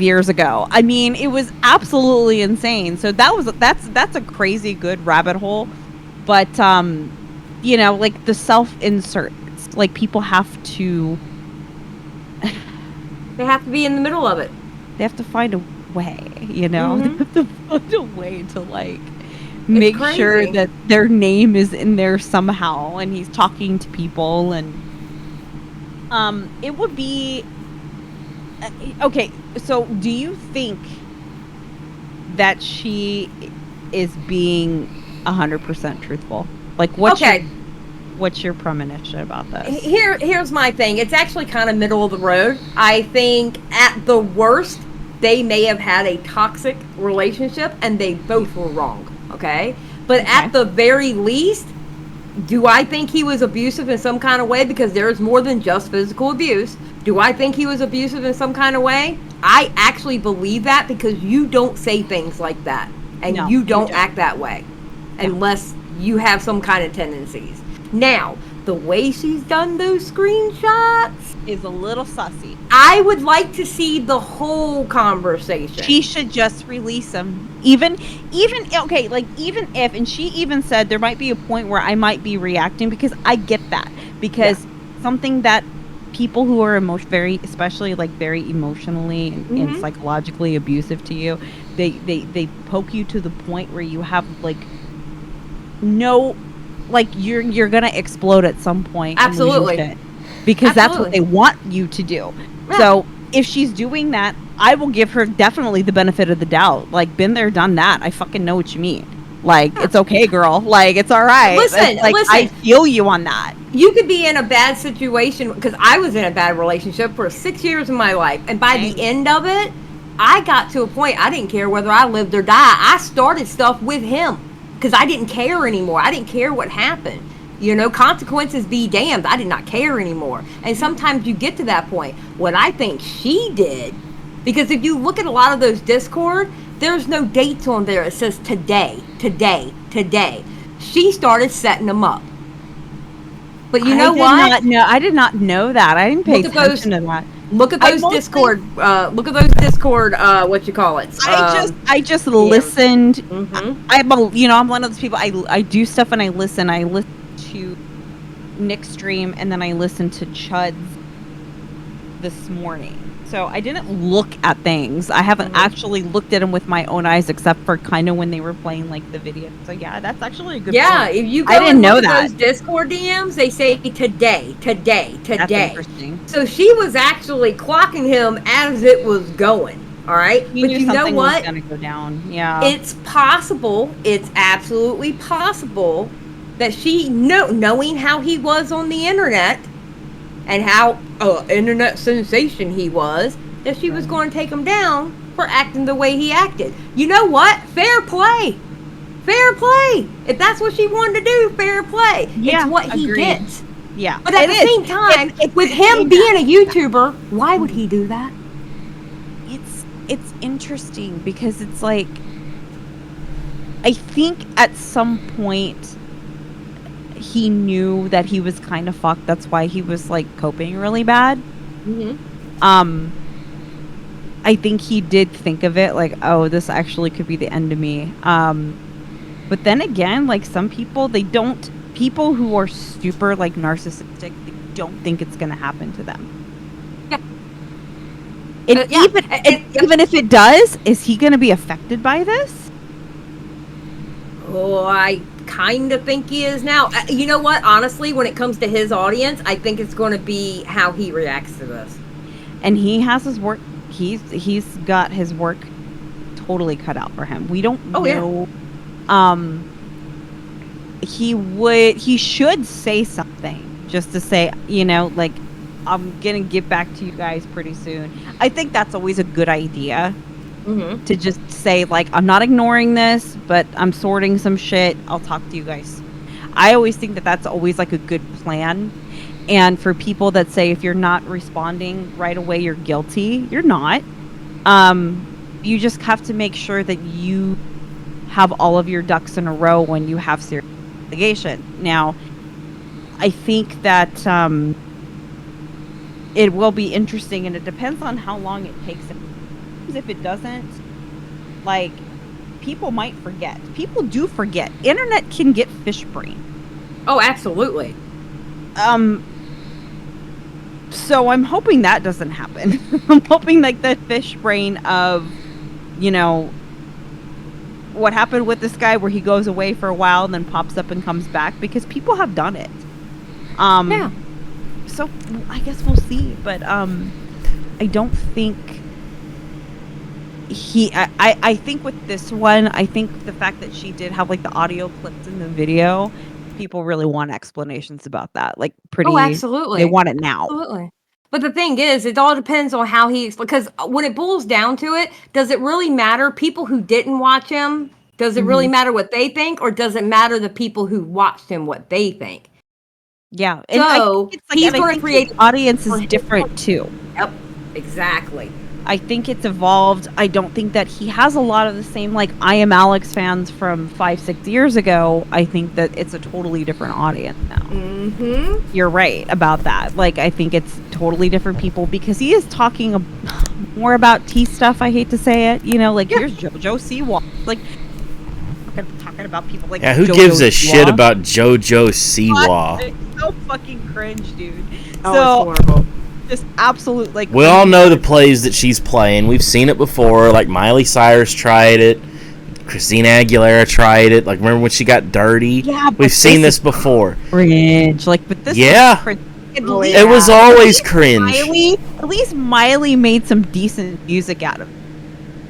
years ago. I mean, it was absolutely insane. So that's a crazy good rabbit hole. But you know, like the self-inserts, like people have to They have to be in the middle of it. They have to find a way, you know? Mm-hmm. They have to find a way to, like, make sure that their name is in there somehow, and he's talking to people, and it would be okay. So do you think that she is being 100% truthful? Like, what's your premonition about this? Here's my thing. It's actually kind of middle of the road. I think at the worst, they may have had a toxic relationship and they both were wrong. Okay? But at the very least, do I think he was abusive in some kind of way? Because there's more than just physical abuse. Do I think he was abusive in some kind of way? I actually believe that because you don't say things like that. And you don't act that way. Unless you have some kind of tendencies. Now, the way she's done those screenshots is a little sussy. I would like to see the whole conversation. She should just release him. Even if, and she even said there might be a point where I might be reacting, because I get that. Because something that people who are very, especially like very emotionally and psychologically abusive to you, they poke you to the point where you have like no, like you're gonna explode at some point. Absolutely. Because that's what they want you to do. Yeah. So if she's doing that, I will give her definitely the benefit of the doubt. Like, been there, done that. I fucking know what you mean. Like, it's okay, girl. Like, it's all right. Listen, I feel you on that. You could be in a bad situation, because I was in a bad relationship for 6 years of my life, and by the end of it, I got to a point I didn't care whether I lived or died. I started stuff with him because I didn't care anymore. I didn't care what happened. You know, consequences be damned. I did not care anymore. And sometimes you get to that point. What I think she did, because if you look at a lot of those Discord, there's no dates on there. It says today, today, today. She started setting them up. But you know what? I did not know that. I didn't pay attention to that. Look at those Discord. Look at those Discord. What you call it? I just listened. I'm one of those people. I do stuff and I listen. I listen to Nick's stream and then I listened to Chud's this morning. So I didn't look at things. I haven't actually looked at them with my own eyes, except for kind of when they were playing like the video. So yeah, that's actually a good point. If you go and look at those Discord DMs, they say today. That's interesting. So she was actually clocking him as it was going. All right, but you know what? Was gonna go down. Yeah, it's possible. It's absolutely possible that she knowing how he was on the internet. And how internet sensation he was, that she was going to take him down for acting the way he acted. You know what? Fair play. Fair play. If that's what she wanted to do, fair play. Yeah, it's what he gets. Yeah. But at the same time, with him being a YouTuber, why would he do that? It's interesting because it's like, I think at some point he knew that he was kind of fucked. That's why he was like coping really bad. I think he did think of it like, oh, this actually could be the end of me. But then again, like some people, people who are super like narcissistic, they don't think it's going to happen to them. Even if it does, is he going to be affected by this? Oh, I kind of think he is now. You know what? Honestly, when it comes to his audience, I think it's going to be how he reacts to this. And he has his work. He's got his work totally cut out for him. We don't know. Yeah. He should say something just to say, like, I'm gonna get back to you guys pretty soon. I think that's always a good idea. To just say, like, I'm not ignoring this, but I'm sorting some shit. I'll talk to you guys. I always think that that's always, like, a good plan. And for people that say if you're not responding right away, you're guilty. You're not. You just have to make sure that you have all of your ducks in a row when you have serious allegation. Now, I think that it will be interesting, and it depends on how long it takes. If it doesn't, like, people might forget. People do forget. Internet can get fish brain. Oh, absolutely. So I'm hoping that doesn't happen. I'm hoping like the fish brain of, you know, what happened with this guy where he goes away for a while and then pops up and comes back, because people have done it. Yeah. So I guess we'll see, but I don't think I think with this one, I think the fact that she did have like the audio clips in the video, people really want explanations about that. Like, pretty. Oh, absolutely. They want it now. Absolutely. But the thing is, it all depends on how because when it boils down to it, does it really matter people who didn't watch him? Does it really matter what they think, or does it matter the people who watched him what they think? Yeah. And so he's going to create the audience is different too. Yep. Exactly. I think it's evolved. I don't think that he has a lot of the same, like, Imallexx fans from 5-6 years ago. I think that it's a totally different audience now. Mm-hmm. You're right about that. Like, I think it's totally different people, because he is talking more about tea stuff. I hate to say it. You know, like, here's JoJo Siwa. Like, talking about people like who JoJo gives a Siwa? shit about JoJo Siwa? It's so fucking cringe, dude. Oh, so, it's horrible. Just absolute, like... We all know the plays that she's playing. We've seen it before. Like, Miley Cyrus tried it. Christina Aguilera tried it. Like, remember when she got dirty? Yeah, but we've seen this before. Cringe. Like, but this was cringe. It was always cringe. At least Miley made some decent music out of it.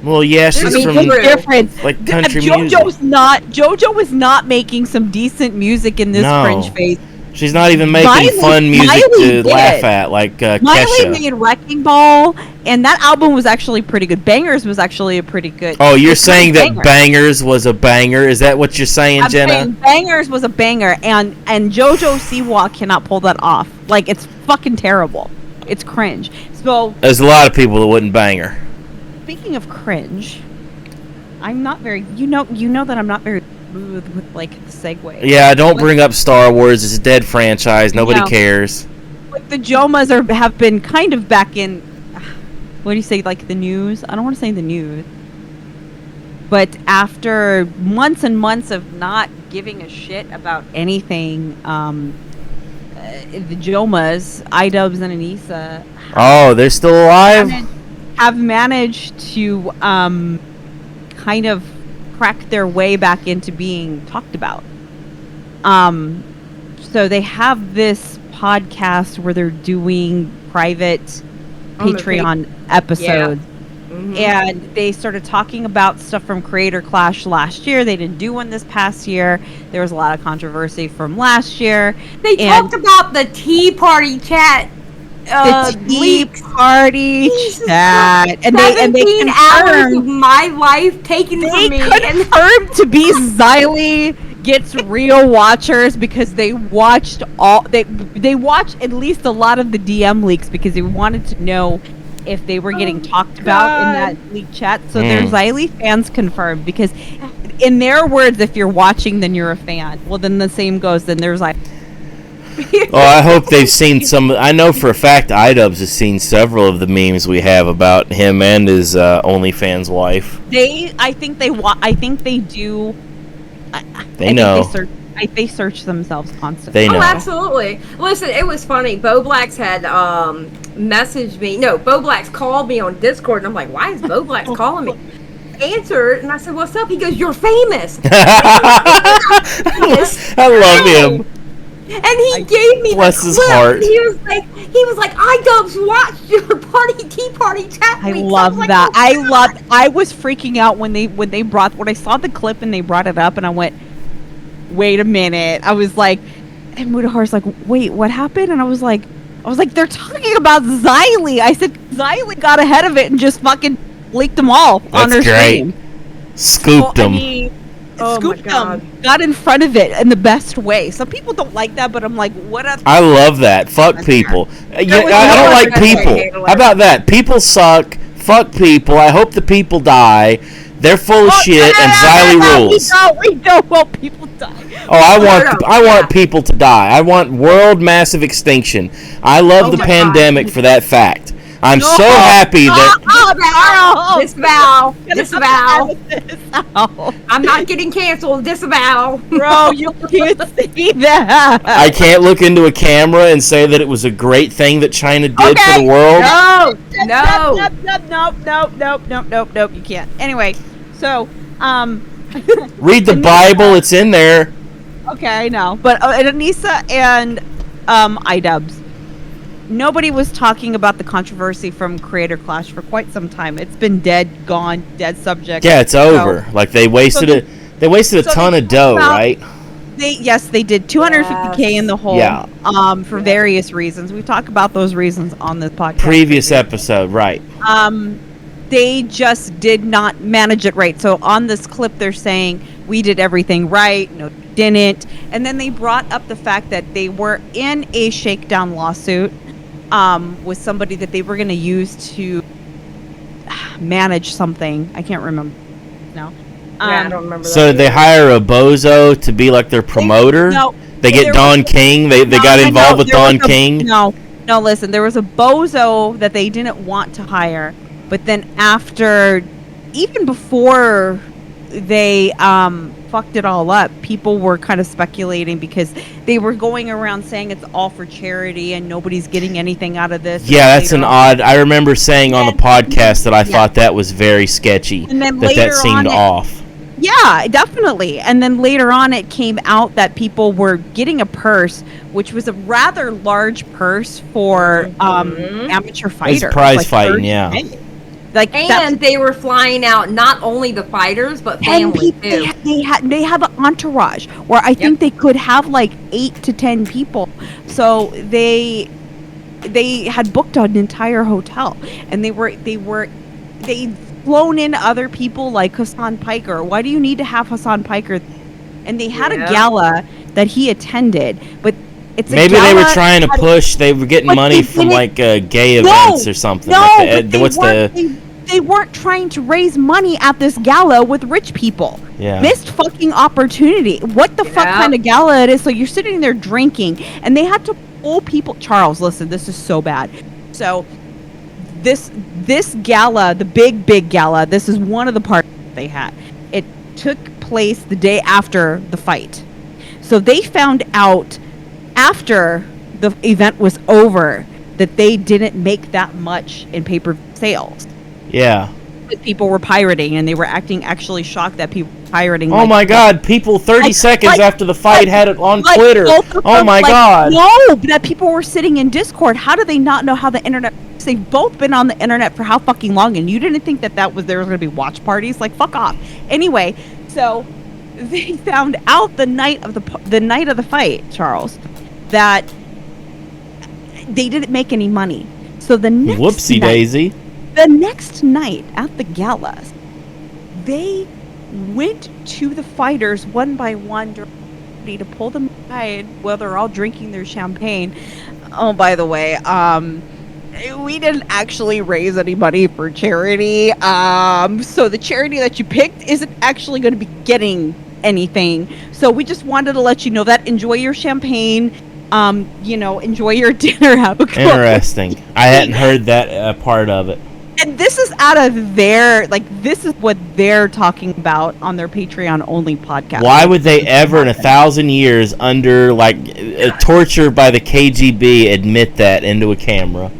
Well, yeah, she's from different. Like country JoJo's music. JoJo is not making some decent music in this cringe phase. She's not even making fun music to laugh at, like Miley Kesha. made Wrecking Ball, and that album was actually pretty good. Bangers was actually a pretty good... Oh, you're saying that Bangers was a banger? Is that what you're saying, I'm Jenna? saying Bangers was a banger, and JoJo Siwa cannot pull that off. Like, it's fucking terrible. It's cringe. So, there's a lot of people that wouldn't bang her. speaking of cringe, I'm not very... You know that I'm not very smooth with, like, the segue. Yeah, don't bring up Star Wars. It's a dead franchise. Nobody cares. But the Jomas have been kind of back in... What do you say, like, the news? I don't want to say the news. But after months and months of not giving a shit about anything, the Jomas, Idubbbz and Anissa... Oh, they're still alive? Have managed to kind of crack their way back into being talked about. So they have this podcast where they're doing private Patreon episodes. Yeah. And they started talking about stuff from Creator Clash last year. They didn't do one this past year. There was a lot of controversy from last year. They talked about the Tea Party chat. The Tea Party chat. And 17 hours of my life taken from me. They confirmed to be Xylie Gets Real watchers, because they watched they watched at least a lot of the DM leaks, because they wanted to know if they were getting talked about in that leak chat. So they're Xylie fans confirmed, because in their words, if you're watching, then you're a fan. Well, then the same goes, then there's like... Oh, I hope they've seen some. I know for a fact Idubbbz has seen several of the memes we have about him and his OnlyFans wife. I think they do. They know. They search themselves constantly. They know. Oh, absolutely. Listen, it was funny. Boblax had messaged me. No, Boblax called me on Discord, and I'm like, why is Boblax calling me? Answered, and I said, what's up? He goes, you're famous. I love him. And he gave me bless the his clip. heart. He was like, Idubbbz watched your Tea Party chat. I love that. I was freaking out when I saw the clip and they brought it up, and I went, wait a minute. I was like, and Mudahar's like, wait, what happened? And I was like, they're talking about Xylie. I said, Xylie got ahead of it and just fucking leaked them all on her stream. Scooped them. Scooped them. Got in front of it in the best way. Some people don't like that, but I'm like, what up? I love that. Fuck people. I don't like people. How about that? People suck. Fuck people. I hope the people die. They're full of shit, and Xylie rules. We know. Well, people die. Oh, I want people to die. I want world massive extinction. I love the pandemic for that fact. I'm so happy that... Disavow. I'm not getting canceled. Disavow. Bro, you can't say that. I can't look into a camera and say that it was a great thing that China did for the world. Nope. You can't. Anyway, so read the Bible. It's in there. Okay, I know. But Anissa and Idubbbz. Nobody was talking about the controversy from Creator Clash for quite some time. It's been dead subject. Yeah, it's over. Like they wasted a ton of dough, right? They did $250K in the hole. Yeah. For various reasons. We talk about those reasons on this podcast. Previous episode, right? They just did not manage it right. So on this clip, they're saying we did everything right. No, didn't. And then they brought up the fact that they were in a shakedown lawsuit with somebody that they were going to use to manage something. I can't remember. No. I don't remember. So they hire a bozo to be like their promoter? They get Don King? They got involved with Don King? No, listen. There was a bozo that they didn't want to hire. But then even before they fucked it all up, people were kind of speculating because they were going around saying it's all for charity and nobody's getting anything out of this. Yeah, that's I remember saying on the podcast that I thought that was very sketchy. And then that seemed off. Yeah, definitely. And then later on it came out that people were getting a purse, which was a rather large purse for amateur fighters. It's prize fighting, yeah. And they were flying out not only the fighters but family too. They have an entourage where I think they could have like 8 to 10 people. So they had booked an entire hotel, and they'd flown in other people like Hassan Piker. Why do you need to have Hassan Piker? And they had a gala that he attended, but it's maybe they were trying to push. They were getting money from like gay events or something. They weren't trying to raise money at this gala with rich people. Yeah. Missed fucking opportunity. What the fuck kind of gala it is? So you're sitting there drinking, and they had to pull people. Charles, listen, this is so bad. So this gala, the big gala, this is one of the parties they had. It took place the day after the fight. So they found out after the event was over that they didn't make that much in pay-per-view sales. Yeah. People were pirating, and they were acting actually shocked that people were pirating. Oh my God! People 30 seconds after the fight had it on Twitter. Oh my God! No, that people were sitting in Discord. How do they not know how the internet? They've both been on the internet for how fucking long, and you didn't think that there was going to be watch parties? Like, fuck off. Anyway, so they found out the night of the fight, Charles, that they didn't make any money. So the next daisy. The next night at the gala, they went to the fighters one by one to pull them aside while they're all drinking their champagne. Oh, by the way, we didn't actually raise any money for charity. So the charity that you picked isn't actually going to be getting anything. So we just wanted to let you know that. Enjoy your champagne. Enjoy your dinner. Have a good Interesting. I hadn't heard that part of it. And this is out of this is what they're talking about on their Patreon only podcast. Why would they ever in 1,000 years under torture by the KGB admit that into a camera?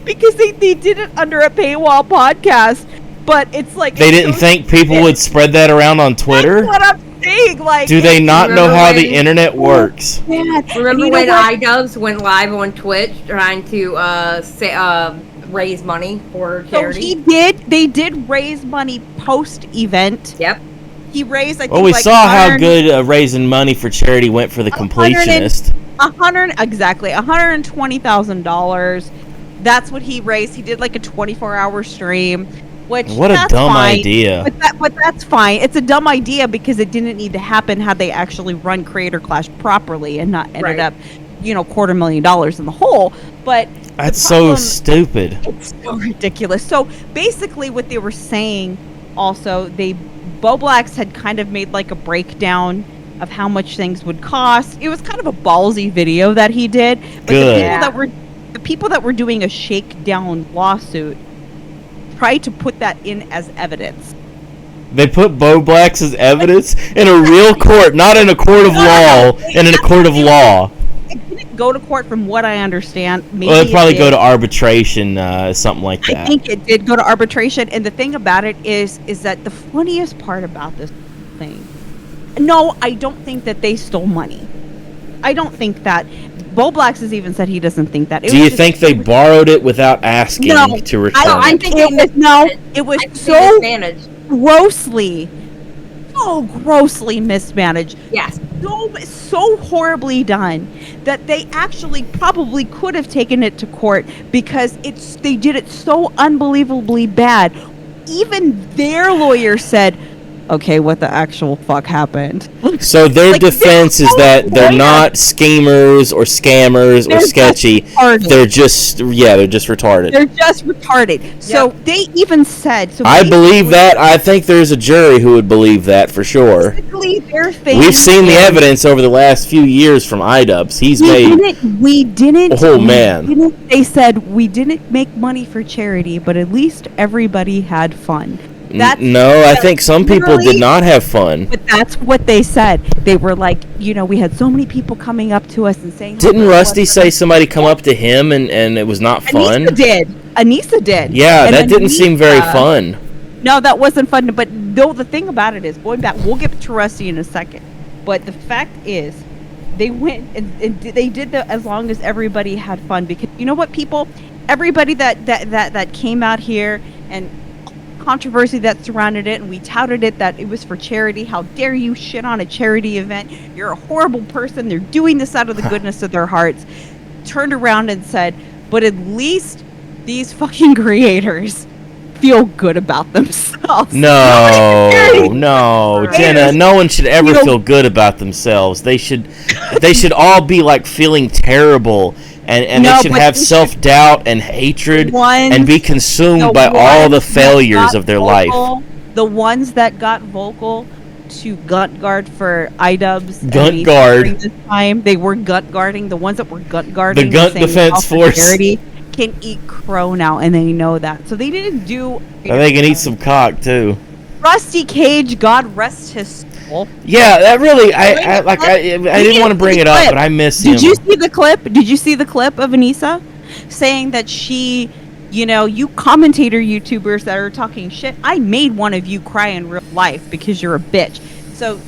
Because they did it under a paywall podcast, but it's like... They didn't think people would spread that around on Twitter? That's what I'm saying. Do they not know how the internet works? Remember when Idubbbz went live on Twitch trying to raise money for charity? So they did raise money post-event. Yep. He raised, I think, we saw how good raising money for charity went for the completionist. $120,000. That's what he raised. He did like a 24-hour stream. What a dumb idea. But that's fine. It's a dumb idea because it didn't need to happen had they actually run Creator Clash properly and not ended up, $250,000 in the hole. But that's so stupid. It's so ridiculous. So basically what they were saying also, Bo Blacks had kind of made like a breakdown of how much things would cost. It was kind of a ballsy video that he did. But Good. the people that were doing a shakedown lawsuit tried to put that in as evidence. They put Bo Blacks as evidence in a real court, not in a court of law, and in a court of law. It didn't go to court from what I understand. Maybe Well, it'd probably go to arbitration, something like that. I think it did go to arbitration, and the thing about it is that the funniest part about this thing, no, I don't think that they stole money. I don't think that. Bo Blacks has even said he doesn't think that. Do you think they borrowed it without asking to return I it? think it was so grossly mismanaged. Yes. So horribly done that they actually probably could have taken it to court because they did it so unbelievably bad. Even their lawyer said, okay, what the actual fuck happened? So their defense is that they're not schemers or scammers or sketchy. They're just retarded. They're just retarded. So they even said... I believe that. I think there's a jury who would believe that for sure. Basically, their thing... We've seen the evidence over the last few years from Idubbbz. We didn't... Oh, man. They said, we didn't make money for charity, but at least everybody had fun. I think some people did not have fun. But that's what they said. They were like, we had so many people coming up to us and saying... Didn't Rusty say somebody come up to him and it was not fun? Anissa did. Yeah, that didn't seem very fun. No, that wasn't fun. But no, the thing about it is, going back, we'll get to Rusty in a second. But the fact is, they went and they did that as long as everybody had fun. Because you know what, people? Everybody that came out here and... controversy that surrounded it, and we touted it that it was for charity. How dare you shit on a charity event? You're a horrible person. They're doing this out of the goodness of their hearts. Turned around and said, but at least these fucking creators feel good about themselves. No, Jenna, no one should ever feel good about themselves. They should all be like feeling terrible. And they should have self-doubt and hatred and be consumed by all the failures of their life. The ones that got vocal to gut guard for Idubbbz gut guard during this time, they were gut guarding. The ones that were gut guarding the Gut Defense Force can eat crow now, and they know that. So they didn't do... And they can eat some cock, too. Rusty Cage, God rest his soul. Yeah, that really... I didn't want to bring it up, but I miss him. Did you see the clip? Did you see the clip of Anissa saying that she... you commentator YouTubers that are talking shit, I made one of you cry in real life because you're a bitch. So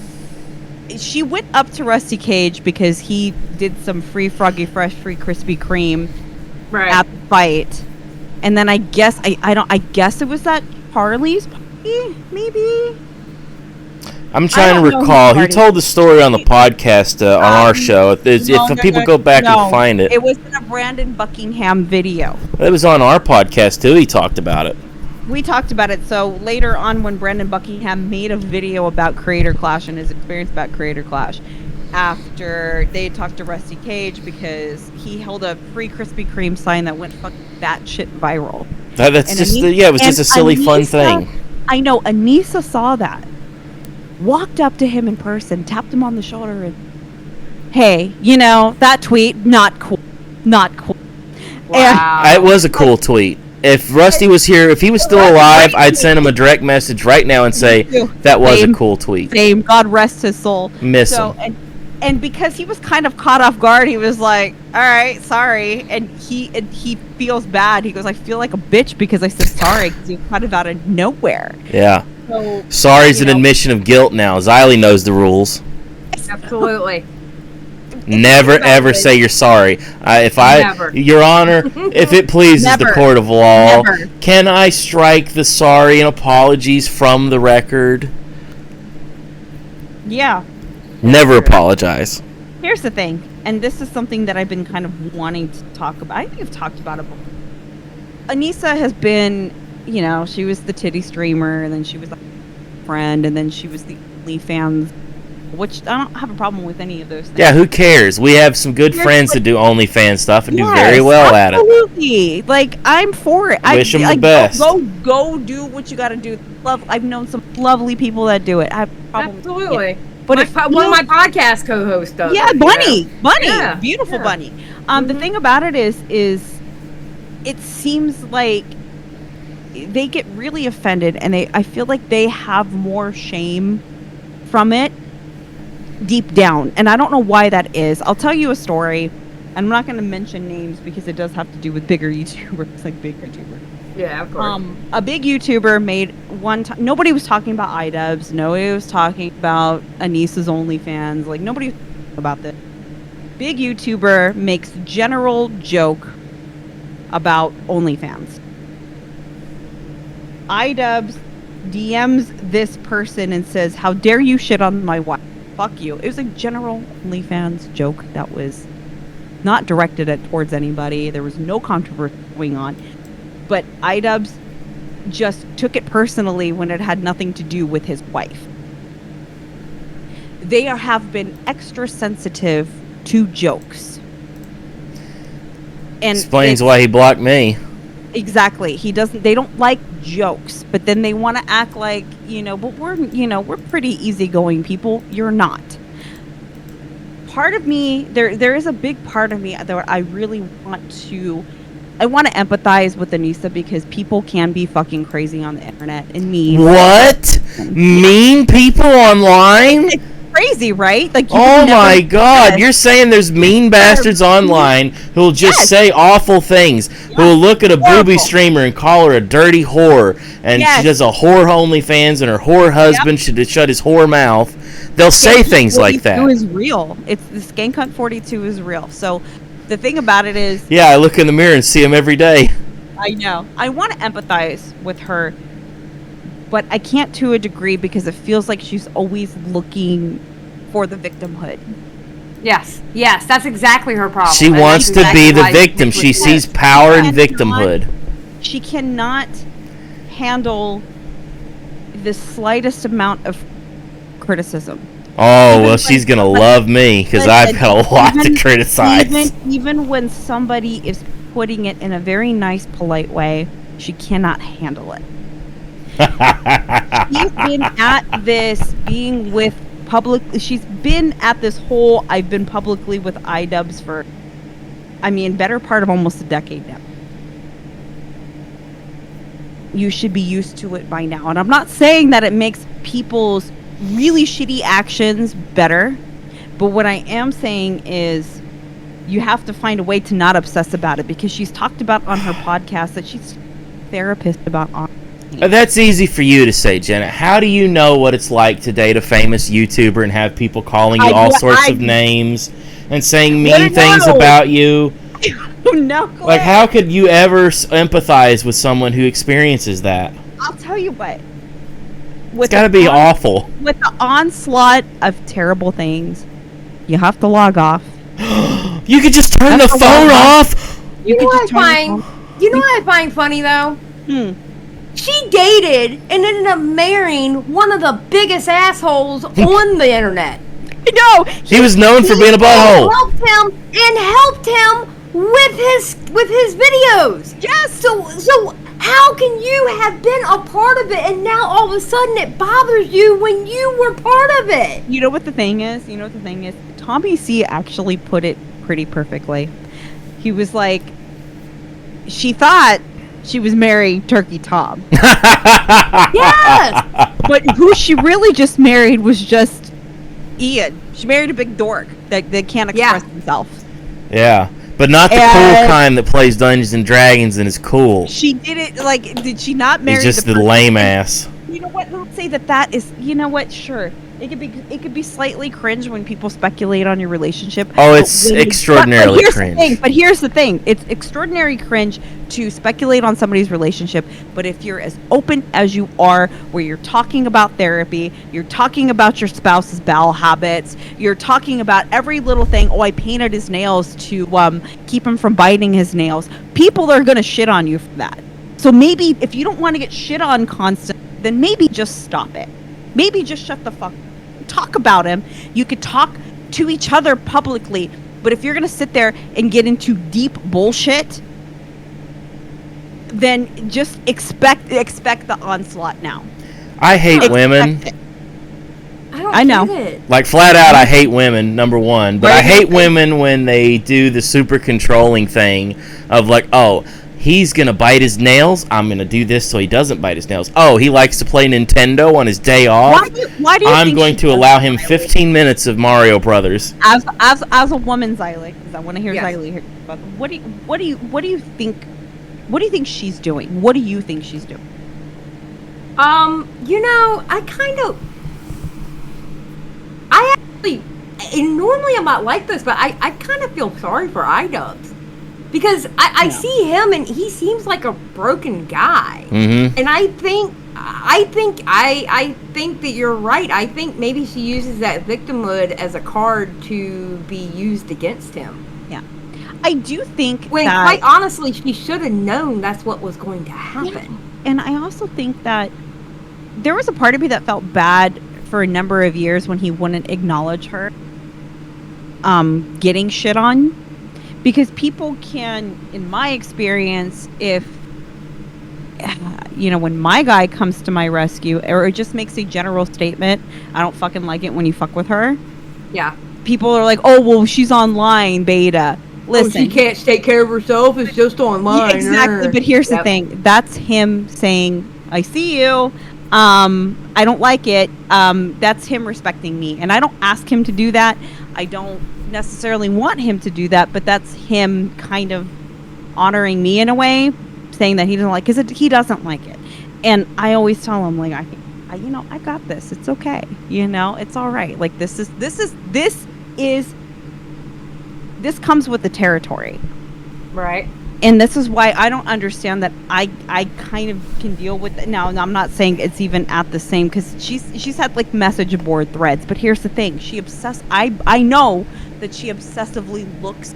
she went up to Rusty Cage because he did some free Froggy Fresh, free Krispy Kreme at the fight. And then I guess, I guess it was at Harley's party, maybe? I'm trying to recall. He told the story on the podcast on our show. If people go back and find it. It was in a Brandon Buckingham video. It was on our podcast, too. He talked about it. We talked about it. So later on, when Brandon Buckingham made a video about Creator Clash and his experience about Creator Clash, after they talked to Rusty Cage because he held a free Krispy Kreme sign that went that shit viral. It was just a silly, fun thing. I know. Anissa saw that. Walked up to him in person, tapped him on the shoulder, and hey, that tweet, not cool. Wow. It was a cool tweet. If Rusty was here, if he was still alive, I'd send him a direct message right now and say that was a cool tweet. Same. God rest his soul. Miss him. And because he was kind of caught off guard, he was like, all right, sorry. And he feels bad. He goes, I feel like a bitch because I said sorry because he was kind of out of nowhere. Yeah. So, sorry's an admission of guilt now. Xylie knows the rules. Absolutely. Never ever say you're sorry. Your Honor, if it pleases the court of law, can I strike the sorry and apologies from the record? Yeah. Never apologize. Here's the thing, and this is something that I've been kind of wanting to talk about. I think I've talked about it before. Anissa has been, she was the titty streamer, and then she was a friend, and then she was the OnlyFans, which I don't have a problem with any of those things. Yeah, who cares? We have some good friends that do OnlyFans stuff and do very well at it. Absolutely. Like, I'm for it. Wish them the best. Go do what you got to do. I've known some lovely people that do it. I have a problem Absolutely. But one of my podcast co-hosts does. Yeah, Bunny, Yeah, beautiful yeah. Bunny. The thing about it is it seems like they get really offended, and I feel like they have more shame from it deep down, and I don't know why that is. I'll tell you a story. I'm not going to mention names because it does have to do with bigger YouTubers, like big YouTubers. Yeah, of course. A big YouTuber made one time. Nobody was talking about Idubbbz. Nobody was talking about Anissa's OnlyFans. Like, nobody was talking about this. Big YouTuber makes general joke about OnlyFans. Idubbbz DMs this person and says, "How dare you shit on my wife? Fuck you." It was a general OnlyFans joke that was not directed towards anybody. There was no controversy going on. But Idubbbz just took it personally when it had nothing to do with his wife. They have been extra sensitive to jokes. And Explains why he blocked me. Exactly. They don't like jokes, but then they want to act like, but we're pretty easygoing people. You're not. Part of me, there is a big part of me that I really want to empathize with Anissa, because people can be fucking crazy on the internet and mean. What? Mean people online? It's crazy, right? Like, oh my God! You're saying there's mean bastards online who'll just say awful things, who'll look at a booby streamer and call her a dirty whore, and she does a whore OnlyFans, and her whore husband should shut his whore mouth. They'll say things like that. Skank42 is real. It's the Skank Hunt 42 is real. So the thing about it is, yeah, I look in the mirror and see him every day. I know. I want to empathize with her, but I can't to a degree, because it feels like she's always looking for the victimhood. Yes, that's exactly her problem. She wants to be the victim. She sees power in victimhood. She cannot handle the slightest amount of criticism. Oh, well, she's going to love me, because I've got a lot to criticize. Even when somebody is putting it in a very nice, polite way, she cannot handle it. She's been at this being with she's been at this whole I've been publicly with Idubbbz for, better part of almost a decade now. You should be used to it by now. And I'm not saying that it makes people's really shitty actions better, but what I am saying is you have to find a way to not obsess about it, because she's talked about on her podcast that she's a therapist about That's easy for you to say, Jenna. How do you know what it's like to date a famous YouTuber and have people calling you all sorts of names and saying mean things about you? No, like, how could you ever empathize with someone who experiences that? I'll tell you what. It's got to be awful. With the onslaught of terrible things, you have to log off. You could just turn the phone off. You know what I find funny, though? She dated and ended up marrying one of the biggest assholes on the internet. No, he was known for being a butthole. Helped him with his videos. Yes. So how can you have been a part of it, and now all of a sudden it bothers you when you were part of it? You know what the thing is? Tommy C actually put it pretty perfectly. He was like, she thought she was marrying Turkey Tom. Yes! But who she really just married was just Ian. She married a big dork that can't express himself. Yeah. But not the cool kind that plays Dungeons and Dragons and is cool. She did it, did she not marry He's just the lame ass. You know what? Let's say that is, you know what? Sure. It could be slightly cringe when people speculate on your relationship. Oh, it's extraordinarily cringe. But here's the thing. It's extraordinary cringe to speculate on somebody's relationship. But if you're as open as you are, where you're talking about therapy, you're talking about your spouse's bowel habits, you're talking about every little thing. Oh, I painted his nails to keep him from biting his nails. People are going to shit on you for that. So maybe if you don't want to get shit on constantly, then maybe just stop it. Maybe just shut the fuck up. Talk about him. You could talk to each other publicly, but if you're going to sit there and get into deep bullshit, then just expect the onslaught now. I hate women. I don't I know. get it. Like, flat out, I hate women, number one. But Right. I hate women when they do the super controlling thing of, like, oh, he's going to bite his nails. I'm going to do this so he doesn't bite his nails. Oh, he likes to play Nintendo on his day off. Why do you I'm think going she to does allow that, him Xylee? 15 minutes of Mario Brothers. As a woman, Xylee, because I want to hear Yes. Xylee here. But what do you think she's doing? What do you think she's doing? I actually, and normally I'm not like this, but I kind of feel sorry for Idubbbz. Because I see him and he seems like a broken guy. Mm-hmm. And I think that you're right. I think maybe she uses that victimhood as a card to be used against him. Yeah, I do think When that, quite honestly, she should have known that's what was going to happen. Yeah. And I also think that there was a part of me that felt bad for a number of years when he wouldn't acknowledge her getting shit on. Because people can, in my experience, if, when my guy comes to my rescue or just makes a general statement, I don't fucking like it when you fuck with her. Yeah. People are like, oh, well, she's online, beta. Listen. Oh, she can't take care of herself. It's just online. Yeah, exactly. But here's the thing. That's him saying, I see you. I don't like it. That's him respecting me. And I don't ask him to do that. I don't necessarily want him to do that, but that's him kind of honoring me in a way, saying that he doesn't like, because he doesn't like it. And I always tell him, like, I got this. It's okay. It's all right. Like, this comes with the territory. Right. And this is why I don't understand that I kind of can deal with it. Now, I'm not saying it's even at the same, because she's had, like, message board threads. But here's the thing. I know that she obsessively looks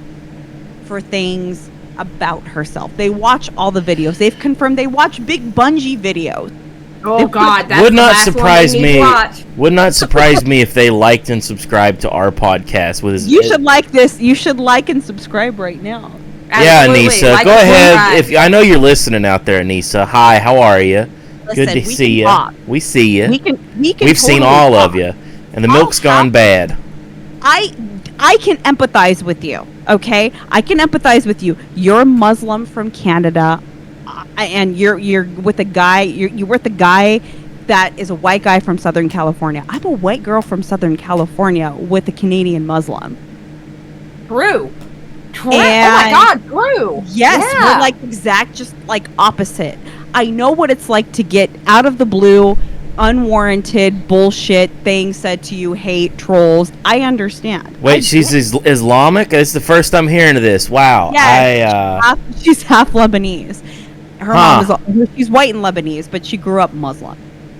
for things about herself. They watch all the videos. They've confirmed they watch Big Bungie videos. Oh, God. That's Would the not last one surprise they need me. to watch. Would not surprise me if they liked and subscribed to our podcast. You should like this. You should like and subscribe right now. Yeah, Absolutely. Anissa, Like go and ahead. subscribe. If I know you're listening out there, Anissa. Hi, how are you? Good Listen, to we see can you. talk. We see you. We can We've seen totally all talk. of you, and the milk's gone bad. I can empathize with you, okay? I can empathize with you. You're Muslim from Canada, and you're with a guy. You're with a guy that is a white guy from Southern California. I'm a white girl from Southern California with a Canadian Muslim. True. Oh my And- God, true. Yes, Yeah. we're like just like opposite. I know what it's like to get out of the blue, unwarranted bullshit things said to you, hate, trolls. I understand. Wait, she's Islamic? It's the first I'm hearing of this. Wow. Yes, she's half Lebanese. Her mom she's white and Lebanese, but she grew up Muslim.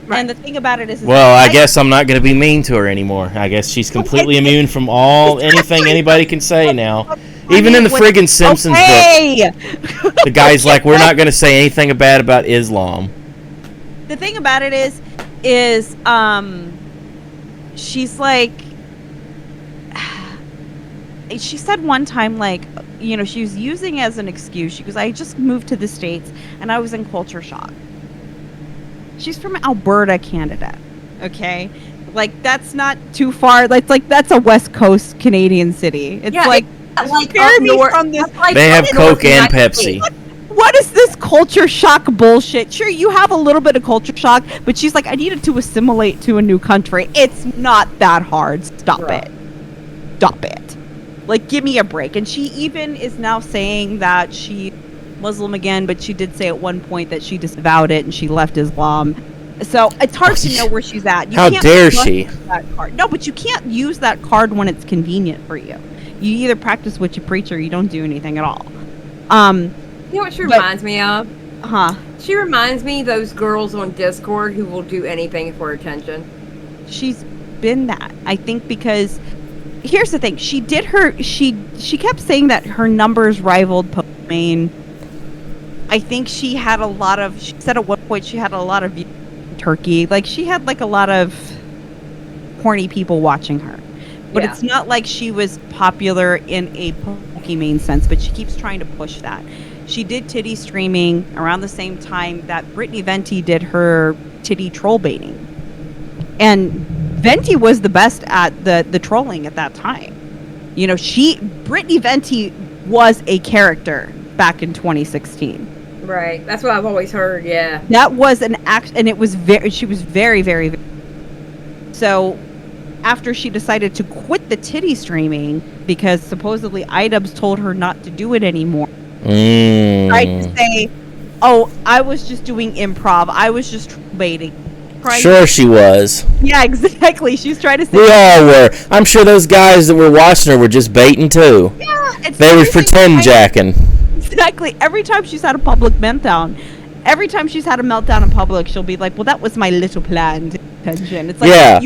Right. And the thing about it is Well, I guess I'm not going to be mean to her anymore. I guess she's completely immune from anything anybody can say now. Even in the friggin' Simpsons book, the guy's like, we're not going to say anything bad about Islam. The thing about it is she's like, she said one time, like, she was using as an excuse. She goes, I just moved to the States and I was in culture shock. She's from Alberta, Canada. Okay? Like, that's not too far. That's a West Coast Canadian city. It's like spare me from this. They have Coke and Pepsi. What is this culture shock bullshit? Sure, you have a little bit of culture shock, but she's like, I needed to assimilate to a new country. It's not that hard. Stop it. Stop it. Like, give me a break. And she even is now saying that she's Muslim again, but she did say at one point that she disavowed it and she left Islam. So it's hard to know where she's at. How dare she? That card. No, but you can't use that card when it's convenient for you. You either practice what you preach or you don't do anything at all. You know what she reminds me of? Huh? She reminds me of those girls on Discord who will do anything for attention. She's been that, I think, because here's the thing. She kept saying that her numbers rivaled Pokemon. I think she said at one point she had a lot of Turkey. Like, she had like a lot of horny people watching her. But it's not like she was popular in a Pokemon sense, but she keeps trying to push that. She did titty streaming around the same time that Brittany Venti did her titty troll baiting. And Venti was the best at the trolling at that time. You know, Brittany Venti was a character back in 2016. Right. That's what I've always heard. Yeah. That was an act, and it was she was very, very, very. So, after she decided to quit the titty streaming because supposedly Idubbbz told her not to do it anymore, tried to say, "Oh, I was just doing improv. I was just baiting." Sure, she was. Yeah, exactly. She's trying to say. We all were. I'm sure those guys that were watching her were just baiting too. Yeah, they were pretend jacking. Exactly. Every time she's had a public meltdown, in public, she'll be like, "Well, that was my little planned intention." It's like, yeah.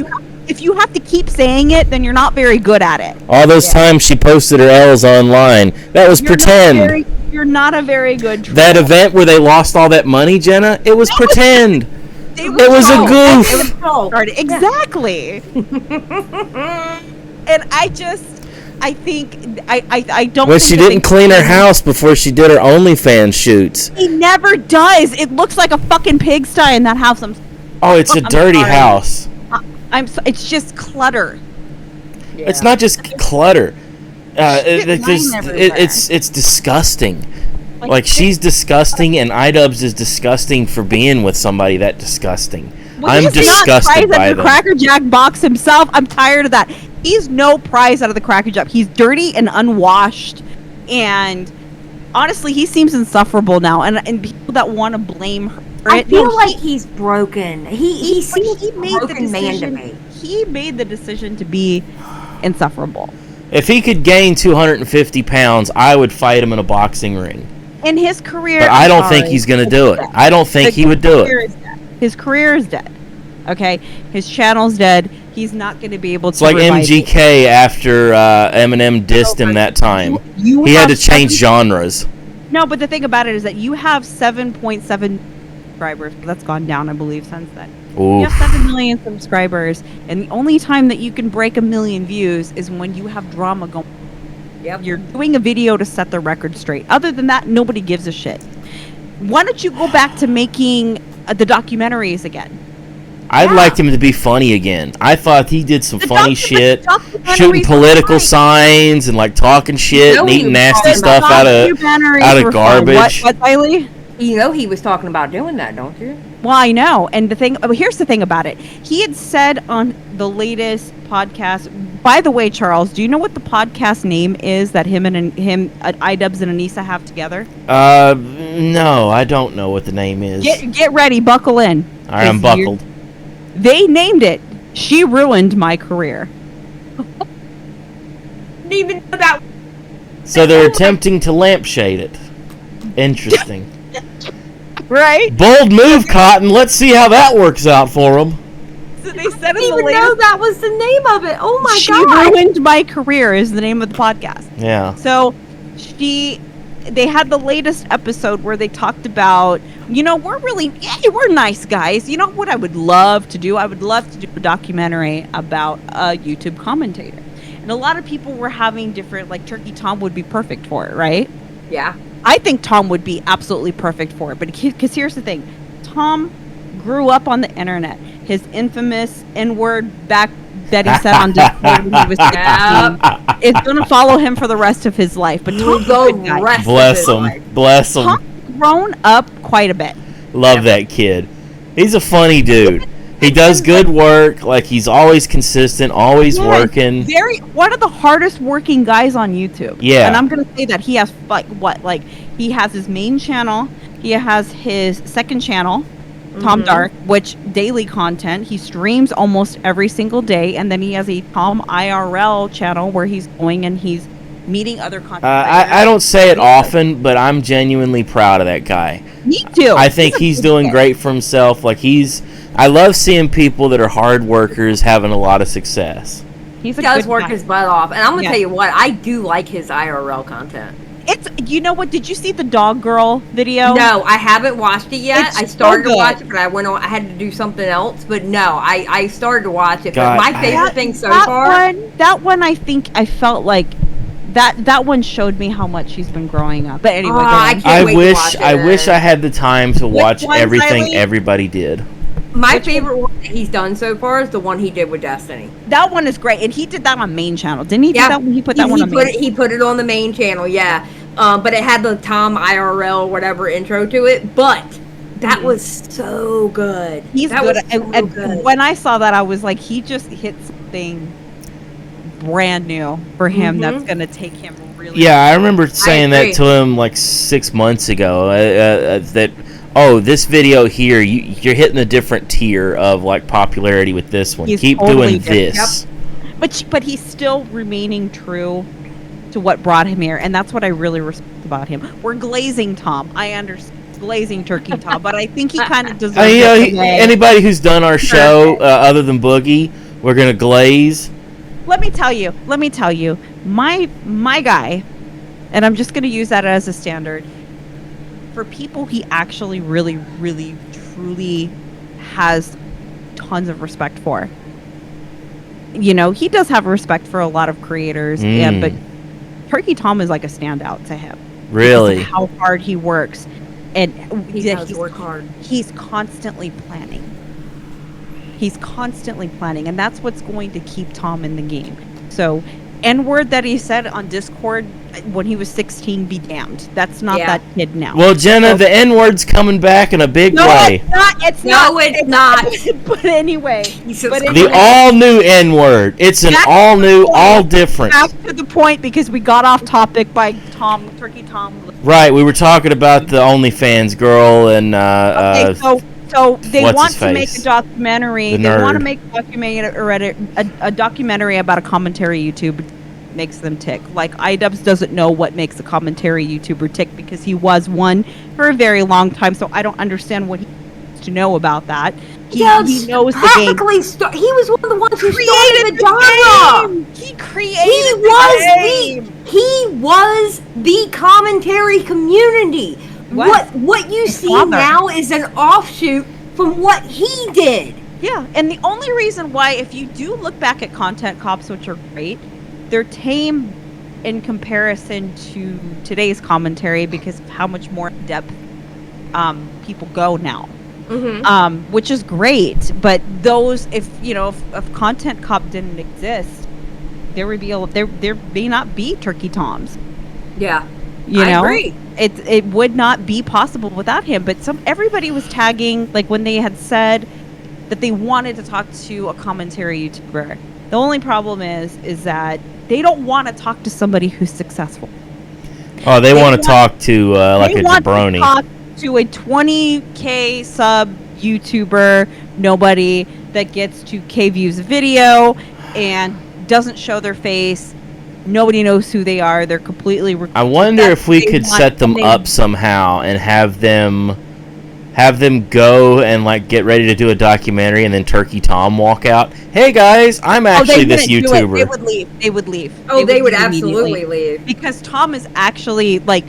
If you have to keep saying it, then you're not very good at it. All those times she posted her L's online, that was pretend. You're not a very good troll. That event where they lost all that money, Jenna, it was pretend. It was a goof. It was troll. Exactly. And I don't. Well, she didn't clean her house before she did her OnlyFans shoots. He never does. It looks like a fucking pigsty in that house. It's a dirty house. It's just clutter. Yeah. It's not just clutter. It's disgusting. Like she's disgusting, and Idubbbz is disgusting for being with somebody that disgusting. I'm disgusted by them. The Cracker Jack box himself. I'm tired of that. He's no prize out of the Cracker Jack. He's dirty and unwashed, and honestly, he seems insufferable now. And people that want to blame her. I feel like he's broken. He seems made the decision. He made the decision to be insufferable. If he could gain 250 pounds, I would fight him in a boxing ring. In his career, but I don't think he's going to do it. I don't think he would do it. His career is dead. Okay, his channel's dead. He's not going to be able to. It's like MGK after Eminem dissed him that time. He had to change genres. No, but the thing about it is that you have 7.7 subscribers. That's gone down, I believe, since then. Oof. You have 7 million subscribers, and the only time that you can break 1 million views is when you have drama going. Yep. You're doing a video to set the record straight. Other than that, nobody gives a shit. Why don't you go back to making the documentaries again? I'd like him to be funny again. I thought he did some funny shit, shooting political signs and like talking shit and eating nasty stuff out of garbage. What, Bailey? You know he was talking about doing that, don't you? Well, I know. And here's the thing about it. He had said on the latest podcast. By the way, Charles, do you know what the podcast name is that Idubbbz and Anissa have together? No, I don't know what the name is. Get ready, buckle in. All right, I'm buckled. They named it "She Ruined My Career." Didn't even know that. So they're attempting to lampshade it. Interesting. Right? Bold move, Cotton. Let's see how that works out for them. So they said I didn't even know that was the name of it. Oh my god! She Ruined My Career is the name of the podcast. Yeah. So they had the latest episode where they talked about, we're nice guys. You know what I would love to do? I would love to do a documentary about a YouTube commentator. And a lot of people were having different, like Turkey Tom would be perfect for it, right? Yeah. I think Tom would be absolutely perfect for it. But because here's the thing. Tom grew up on the internet. His infamous N-word back that he said on Discord when he was 16 is going to follow him for the rest of his life. But Tom's a good guy. Bless him. Bless him. Tom's grown up quite a bit. Love that kid. He's a funny dude. He does good work. Like, he's always consistent, always working. One of the hardest working guys on YouTube. Yeah. And I'm going to say that he has, he has his main channel. He has his second channel, Tom Dark, which daily content. He streams almost every single day. And then he has a Tom IRL channel where he's going and he's meeting other content. I don't say it often, but I'm genuinely proud of that guy. Me too. I think he's doing great for himself. I love seeing people that are hard workers having a lot of success. He does work his butt off. And I'm going to tell you what, I do like his IRL content. You know what? Did you see the dog girl video? No, I haven't watched it yet. It's I started to watch it, but I had to do something else. But no, I started to watch it. God, but my favorite thing so far. That one, I think I felt like that one showed me how much she's been growing up. But anyway, I wish I had the time to watch everything everybody did. My favorite one that he's done so far is the one he did with Destiny. That one is great, and he did that on main channel, didn't he? Yeah, do that one? He put that one on main. He put it on the main channel, yeah. But it had the Tom IRL whatever intro to it. But that was so good. He's that good. Was so and good. When I saw that, I was like, he just hit something brand new for him. That's gonna take him really. Yeah, I remember saying that to him like 6 months ago. That this video here, you're hitting a different tier of like popularity with this one. Keep totally doing this. Yep. But he's still remaining true to what brought him here, and that's what I really respect about him. We're glazing Tom. I understand. Glazing Turkey Tom, but I think he kind of deserves anybody who's done our show other than Boogie, we're gonna glaze. Let me tell you, my guy, and I'm just gonna use that as a standard for people he actually really, really, truly has tons of respect for. You know, he does have respect for a lot of creators, but Turkey Tom is like a standout to him. Really, how hard he works. And he does work hard. He's constantly planning. And that's what's going to keep Tom in the game. So, N-word that he said on Discord when he was 16, be damned. That's not that kid now. Well, Jenna, the N-word's coming back in a big way. It's not. But anyway. The all-new N-word. It's an all-new, all different. Back to the point, because we got off topic by Turkey Tom. Right, we were talking about the OnlyFans girl and so they want to make a documentary. They want to make a documentary about a commentary YouTuber makes them tick. Like Idubbbz doesn't know what makes a commentary YouTuber tick because he was one for a very long time. So I don't understand what he needs to know about that. He knows the game. He was one of the ones who started the genre. He created the game. He was the commentary community. What you see now is an offshoot from what he did. Yeah, and the only reason why, if you do look back at Content Cops, which are great, they're tame in comparison to today's commentary because of how much more in depth people go now. Which is great, but those, if Content Cop didn't exist, there may not be Turkey Toms. Yeah, I agree. It would not be possible without him. But everybody was tagging, like when they had said that they wanted to talk to a commentary YouTuber. The only problem is that they don't want to talk to somebody who's successful. Oh, they want to talk to like a jabroni. To a 20K sub YouTuber, nobody that gets to K views a video and doesn't show their face. Nobody knows who they are. They're completely. I wonder if we could set them up somehow and have them go and like get ready to do a documentary, and then Turkey Tom walk out. Hey guys, I'm actually this YouTuber. They would leave. Oh, they would absolutely leave because Tom is actually like.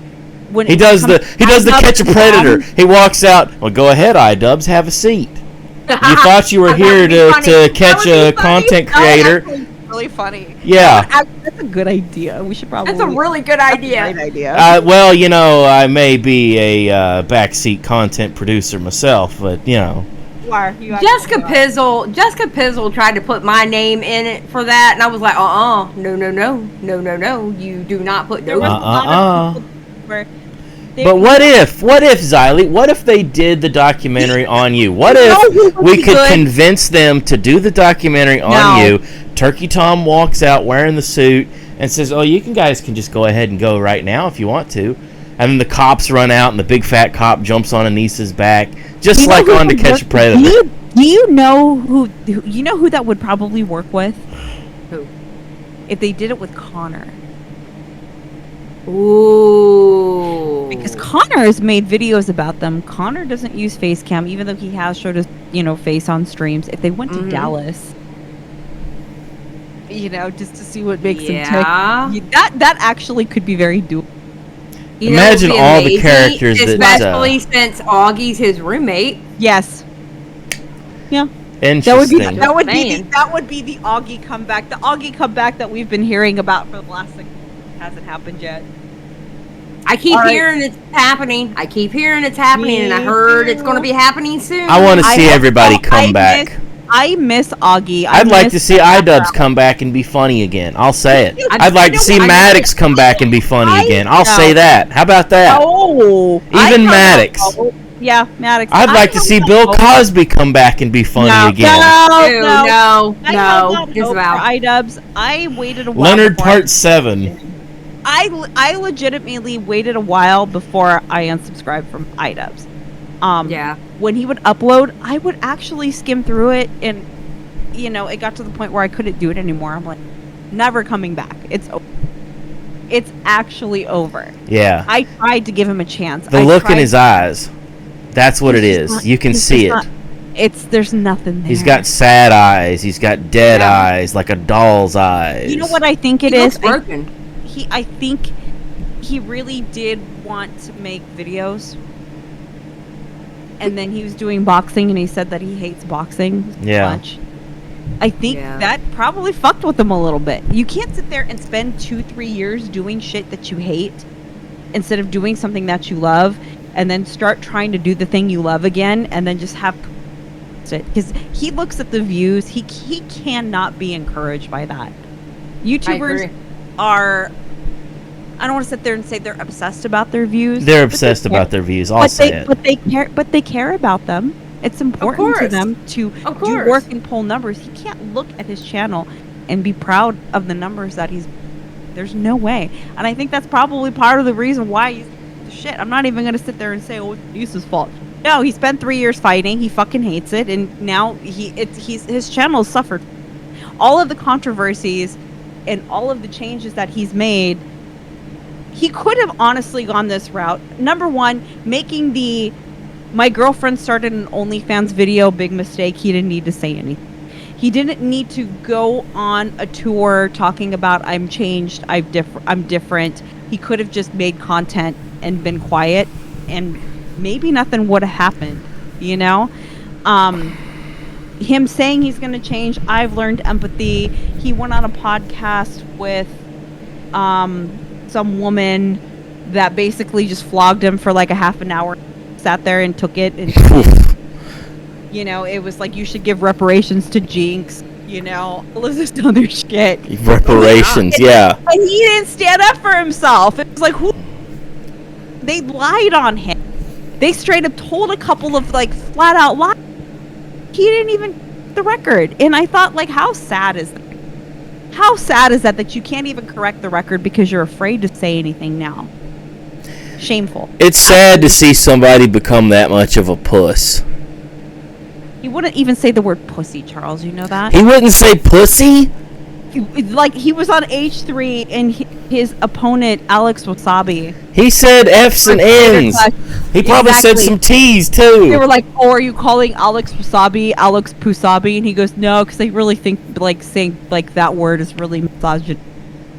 When he does the catch a predator. He walks out. Well, go ahead, Idubbbz, have a seat. You thought you were here to catch a content creator. Really funny. Yeah, that's a good idea. We should probably. That's a really good idea. Great idea. Well, I may be a backseat content producer myself, but Jessica Pizzle tried to put my name in it for that, and I was like, no, you do not put no. But what if Xylie? What if they did the documentary on you? What if we could convince them to do the documentary on you? Turkey Tom walks out wearing the suit and says, "Oh, you guys can just go ahead and go right now if you want to." And then the cops run out, and the big fat cop jumps on Anissa's back, just like on To Catch a Predator. Do you know who that would probably work with? Who? If they did it with Connor. Ooh. Because Connor has made videos about them. Connor doesn't use face cam, even though he has showed his, face on streams. If they went to Dallas, just to see what makes them tick. That actually could be very doable. Imagine all the characters especially since Augie's his roommate. Yes. Yeah. Interesting. That would be the Augie comeback. The Augie comeback that we've been hearing about for the last hasn't happened yet. I keep hearing it's happening. I keep hearing it's happening, and I heard it's going to be happening soon. I want to see everybody come back. I miss Augie. I'd like to see Idubbbz come back and be funny again. I'll say it. I'd like to see Maddox come back and be funny again. I'll say that. How about that? Oh, even Maddox. Yeah, Maddox. I'd like to see Bill Cosby come back and be funny again. No. Idubbbz. I waited a while. Leonard Part 7. I legitimately waited a while before I unsubscribed from Idubbbz. When he would upload, I would actually skim through it, and it got to the point where I couldn't do it anymore. I'm like, never coming back. It's over. It's actually over. Yeah. I tried to give him a chance. The look in his eyes. That's what it is. You can see it. There's nothing there. He's got sad eyes. He's got dead eyes, like a doll's eyes. You know what I think it is? Looks broken. I think he really did want to make videos. And then he was doing boxing, and he said that he hates boxing much. I think that probably fucked with him a little bit. You can't sit there and spend 2-3 years doing shit that you hate instead of doing something that you love, and then start trying to do the thing you love again, and then just have it. Because he looks at the views. He cannot be encouraged by that. YouTubers are... I don't want to sit there and say they're obsessed about their views. They're obsessed about their views. I'll say it. But they care about them. It's important to them to do work and pull numbers. He can't look at his channel and be proud of the numbers that he's... There's no way. And I think that's probably part of the reason why he's... Shit, I'm not even going to sit there and say, oh, it's Lisa's fault. No, he spent 3 years fighting. He fucking hates it. And now his channel has suffered. All of the controversies and all of the changes that he's made... He could have honestly gone this route. Number one, making my girlfriend started an OnlyFans video, big mistake. He didn't need to say anything. He didn't need to go on a tour talking about I'm changed, I'm different. He could have just made content and been quiet, and maybe nothing would have happened, Him saying he's going to change, I've learned empathy. He went on a podcast with some woman that basically just flogged him for like a half an hour, sat there and took it, and it was like, you should give reparations to Jinx, all of this other shit. Reparations, yeah. And he didn't stand up for himself. It was like, they lied on him. They straight up told a couple of like flat out lies. He didn't even the record, and I thought, like, how sad is that? How sad is that you can't even correct the record because you're afraid to say anything now? Shameful. It's sad to see somebody become that much of a puss. He wouldn't even say the word pussy, Charles. You know that? He wouldn't say pussy? Like, he was on H3 and his opponent, Alex Wasabi. He said F's and N's. He probably said some T's, too. They were like, oh, are you calling Alex Wasabi Alex Pusabi? And he goes, no, because they really think, like, saying, like, that word is really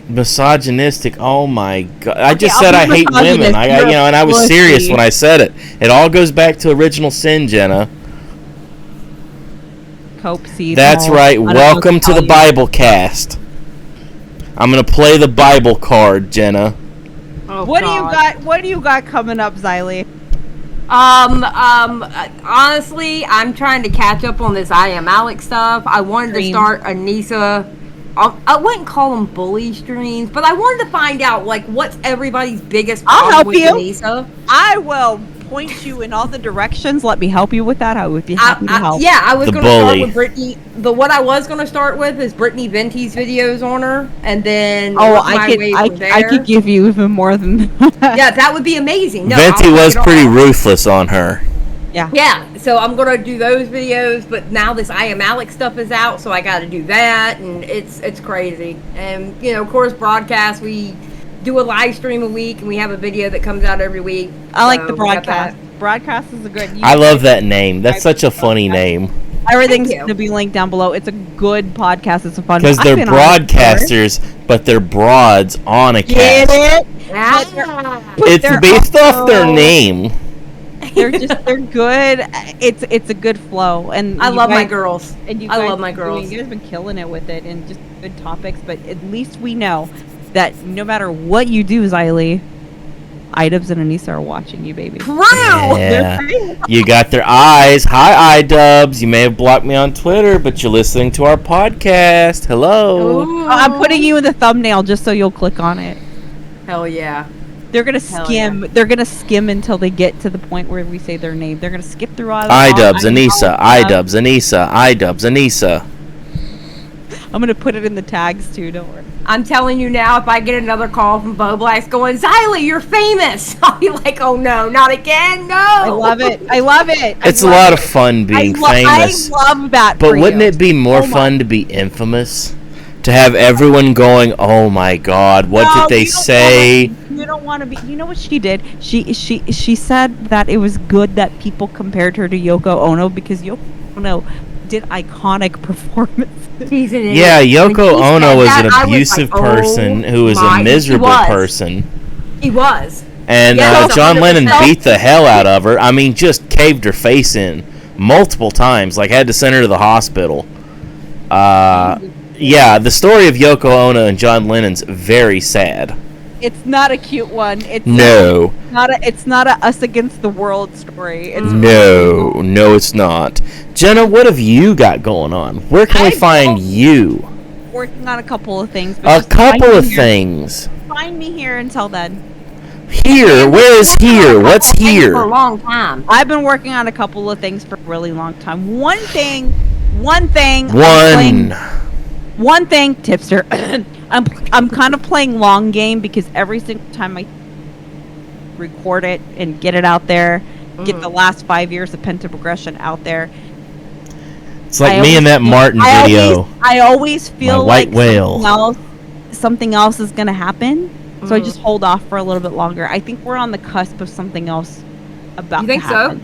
misogynistic. Oh, my God. I just said I hate women. And I was serious when I said it. It all goes back to original sin, Jenna. That's right. Welcome to the Bible cast. I'm gonna play the Bible card, Jenna. Oh, what do you got? What do you got coming up, Xylie? Honestly, I'm trying to catch up on this Imallexx stuff. I wanted to start a Nisa. I wouldn't call them bully streams, but I wanted to find out, like, what's everybody's biggest problem with Nisa. I will point you in all the directions. Let me help you with that. I would be happy to help. Yeah, I was going to start with Brittany. What I was going to start with is Brittany Venti's videos on her, and then I could give you even more than that. Yeah, that would be amazing. No, Venti was pretty ruthless on her. Yeah, so I'm going to do those videos, but now this Imallexx stuff is out, so I got to do that, and it's crazy. And, of course, broadcast, we do a live stream a week, and we have a video that comes out every week. I like the broadcast. Broadcast is a good... I love that name. That's such a funny name. Everything's going to be linked down below. It's a good podcast. It's a fun... Because they're broadcasters, but they're broads on a cast. Get it? It's based off their name. They're good. It's a good flow, and I love my girls. And you love my girls. You guys have been killing it with it, and just good topics. But at least we know that no matter what you do, Xylie, Idubbbz and Anissa are watching you, baby. True. Yeah. You got their eyes. Hi, Idubbbz. You may have blocked me on Twitter, but you're listening to our podcast. Hello. Ooh. I'm putting you in the thumbnail just so you'll click on it. Hell yeah. They're gonna Hell skim. yeah. They're gonna skim until they get to the point where we say their name. They're gonna skip through all. Idubbbz, Anissa. Idubbbz, Anissa. Idubbbz, Anissa. I'm gonna put it in the tags too. Don't worry. I'm telling you now, if I get another call from Bo Blacks going, Xylie, you're famous, I'll be like, oh no, not again, no. I love it. I love it. It's a lot of fun being famous. I love that. But for wouldn't you. it be more fun to be infamous? To have everyone going, oh my God, what did they say? You don't want to be. You know what she did? She said that it was good that people compared her to Yoko Ono because Yoko Ono did iconic performances. He's an idiot. Yeah, When Yoko he Ono said was that, an I was abusive like, person oh who was my- a miserable he was. person. He was. And Yeah, John Lennon 100%. beat the hell out of her. I mean, just caved her face in multiple times. Like, had to send her to the hospital. Yeah, the story of Yoko Ono and John Lennon's very sad. It's not a cute one. It's No. It's not a us against the world story. It's No, it's not. Jenna, what have you got going on? Where can we find you? working on a couple of things. but A just find couple me of here. things. Find me here until then. Here? Where is here? What's For a here? long time. I've been working on a couple of things for a really long time. One thing. One. One thing, tipster. I'm kind of playing long game because every single time I record it and get it out there, get the last 5 years of Penta Progression out there. It's like me in that Martin I video. I always feel My white like whale. something else is gonna happen, so I just hold off for a little bit longer. I think we're on the cusp of something else about You think to happen.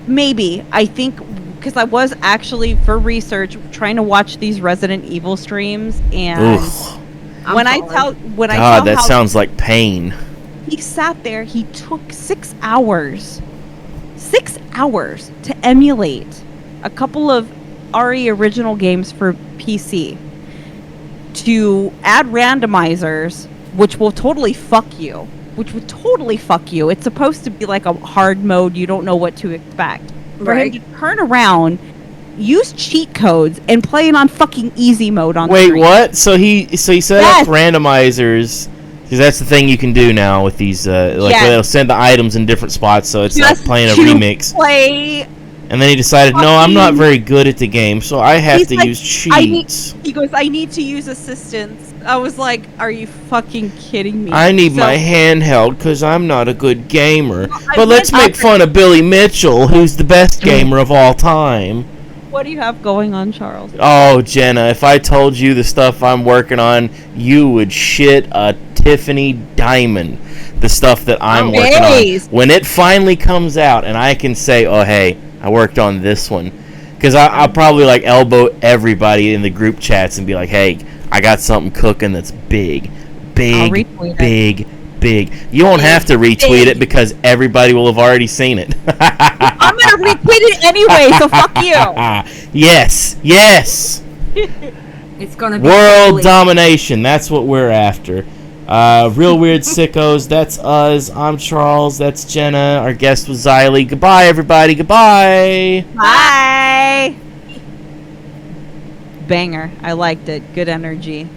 Maybe. I think because I was actually for research trying to watch these Resident Evil streams, and Ugh. God, That sounds like pain. he sat there, he took 6 hours to emulate a couple of RE original games for PC to add randomizers, which will totally fuck you. It's supposed to be like a hard mode, you don't know what to expect. For him to turn around, use cheat codes, and play it on fucking easy mode on Wait, screen. what? So he set Yes. up randomizers, because that's the thing you can do now with these. Like Yes. they'll send the items in different spots, so it's like Just playing a to remix. Play. And then he decided, no, I'm not very good at the game, so I have He's to like, use cheats. He goes, I need to use assistance. I was like, are you fucking kidding me? I need So- my handheld because I'm not a good gamer. I But let's went make up- fun of Billy Mitchell, who's the best gamer of all time. What do you have going on, Charles? Oh, Jenna, if I told you the stuff I'm working on, you would shit a Tiffany diamond. The stuff that I'm working on. When it finally comes out and I can say, oh, hey, I worked on this one. Because I'll probably like elbow everybody in the group chats and be like, hey, I got something cooking that's big. I'll retweet it. Big. You won't have to retweet it because everybody will have already seen it. I'm going to retweet it anyway, so fuck you. Yes. It's gonna be World totally- domination. That's what we're after. Real Weird Sickos. That's us. I'm Charles. That's Jenna. Our guest was Xylie. Goodbye, everybody. Goodbye. Bye. Banger. I liked it. Good energy.